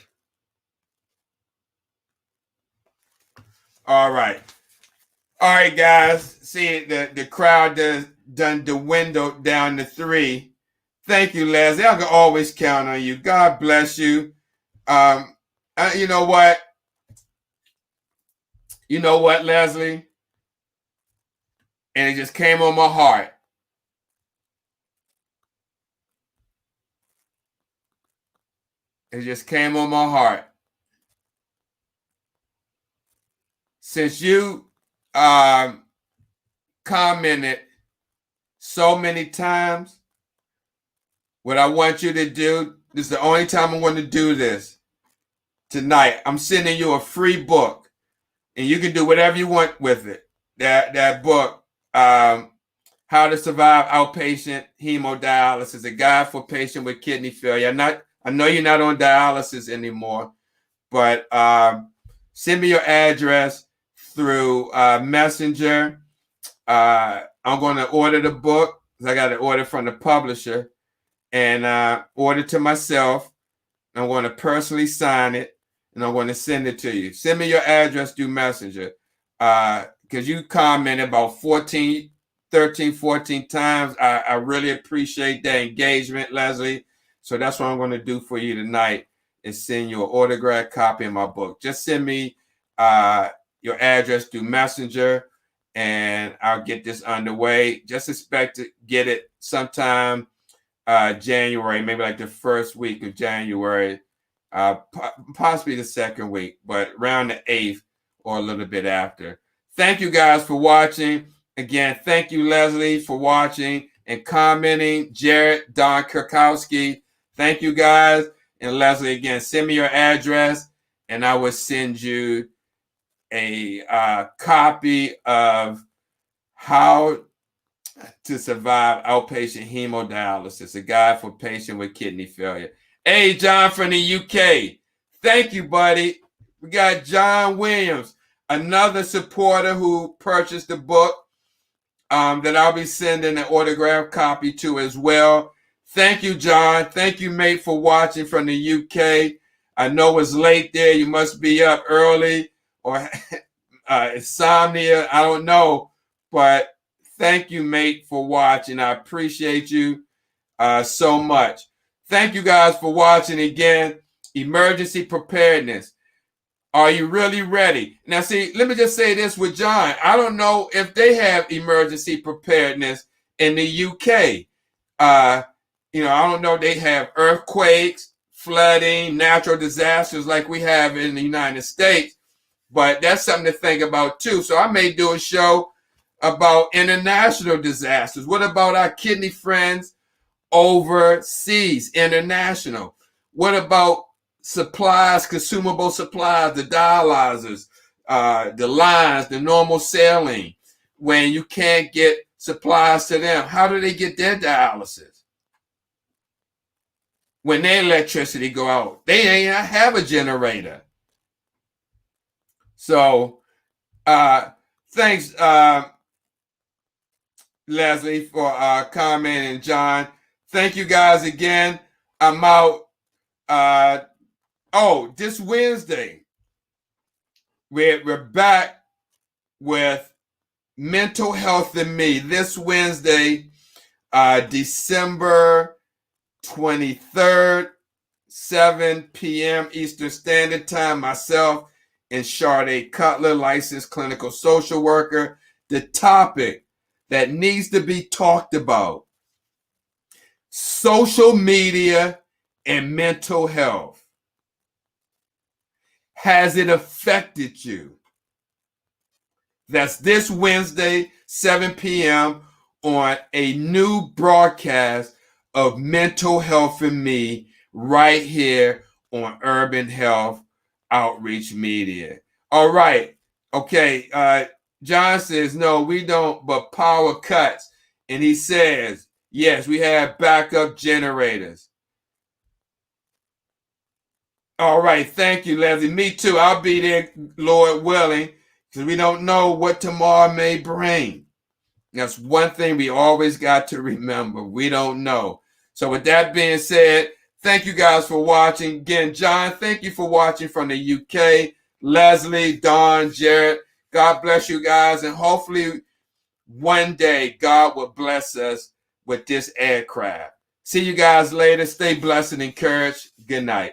All right, guys. See, the crowd done dwindled down to 3. Thank you, Leslie. I can always count on you. God bless you. You know what? Leslie? And it just came on my heart. It just came on my heart. Since you commented so many times, what I want you to do, this is the only time I'm going to do this tonight. I'm sending you a free book, and you can do whatever you want with it. That book, How to Survive Outpatient Hemodialysis, a guide for patients with kidney failure. I know you're not on dialysis anymore, but send me your address through Messenger. I'm going to order the book because I got to order from the publisher, and order to myself. I'm going to personally sign it, and I'm going to send it to you. Send me your address through Messenger because you commented about 14 times. I really appreciate that engagement, Leslie. So that's what I'm going to do for you tonight is send you an autographed copy of my book. Just send me your address through Messenger, and I'll get this underway. Just expect to get it sometime January, maybe like the first week of January, possibly the second week, but around the 8th or a little bit after. Thank you guys for watching. Again, thank you, Leslie, for watching and commenting. Jared, Don Kirkowski, thank you guys. And Leslie, again, send me your address, and I will send you a copy of How to Survive Outpatient Hemodialysis, a guide for patients with kidney failure. Hey, John from the UK. Thank you, buddy. We got John Williams, another supporter who purchased the book that I'll be sending an autographed copy to as well. Thank you, John. Thank you, mate, for watching from the UK. I know it's late there. You must be up early or insomnia. I don't know. But thank you, mate, for watching. I appreciate you so much. Thank you guys for watching again. Emergency preparedness. Are you really ready? Now, see, let me just say this with John. I don't know if they have emergency preparedness in the UK. I don't know if they have earthquakes, flooding, natural disasters like we have in the United States. But that's something to think about, too. So I may do a show about international disasters. What about our kidney friends overseas, international? What about supplies, consumable supplies, the dialyzers, the lines, the normal saline? When you can't get supplies to them, how do they get their dialysis? When their electricity go out, they ain't have a generator. So thanks, Leslie, for commenting. John, thank you guys again. I'm out. This Wednesday, we're back with Mental Health and Me. This Wednesday, December 23rd, 7 p.m. Eastern Standard Time. Myself and Sade Cutler, licensed clinical social worker. The topic that needs to be talked about: social media and mental health. Has it affected you? That's this Wednesday, 7 p.m. on a new broadcast of Mental Health and Me right here on Urban Health Outreach Media. All right. Okay. John says, no, we don't, but power cuts. And he says, yes, we have backup generators. All right. Thank you, Leslie. Me too. I'll be there, Lord willing, because we don't know what tomorrow may bring. That's one thing we always got to remember. We don't know. So with that being said, thank you guys for watching. Again, John, thank you for watching from the UK. Leslie, Don, Jared, God bless you guys. And hopefully one day God will bless us with this aircraft. See you guys later. Stay blessed and encouraged. Good night.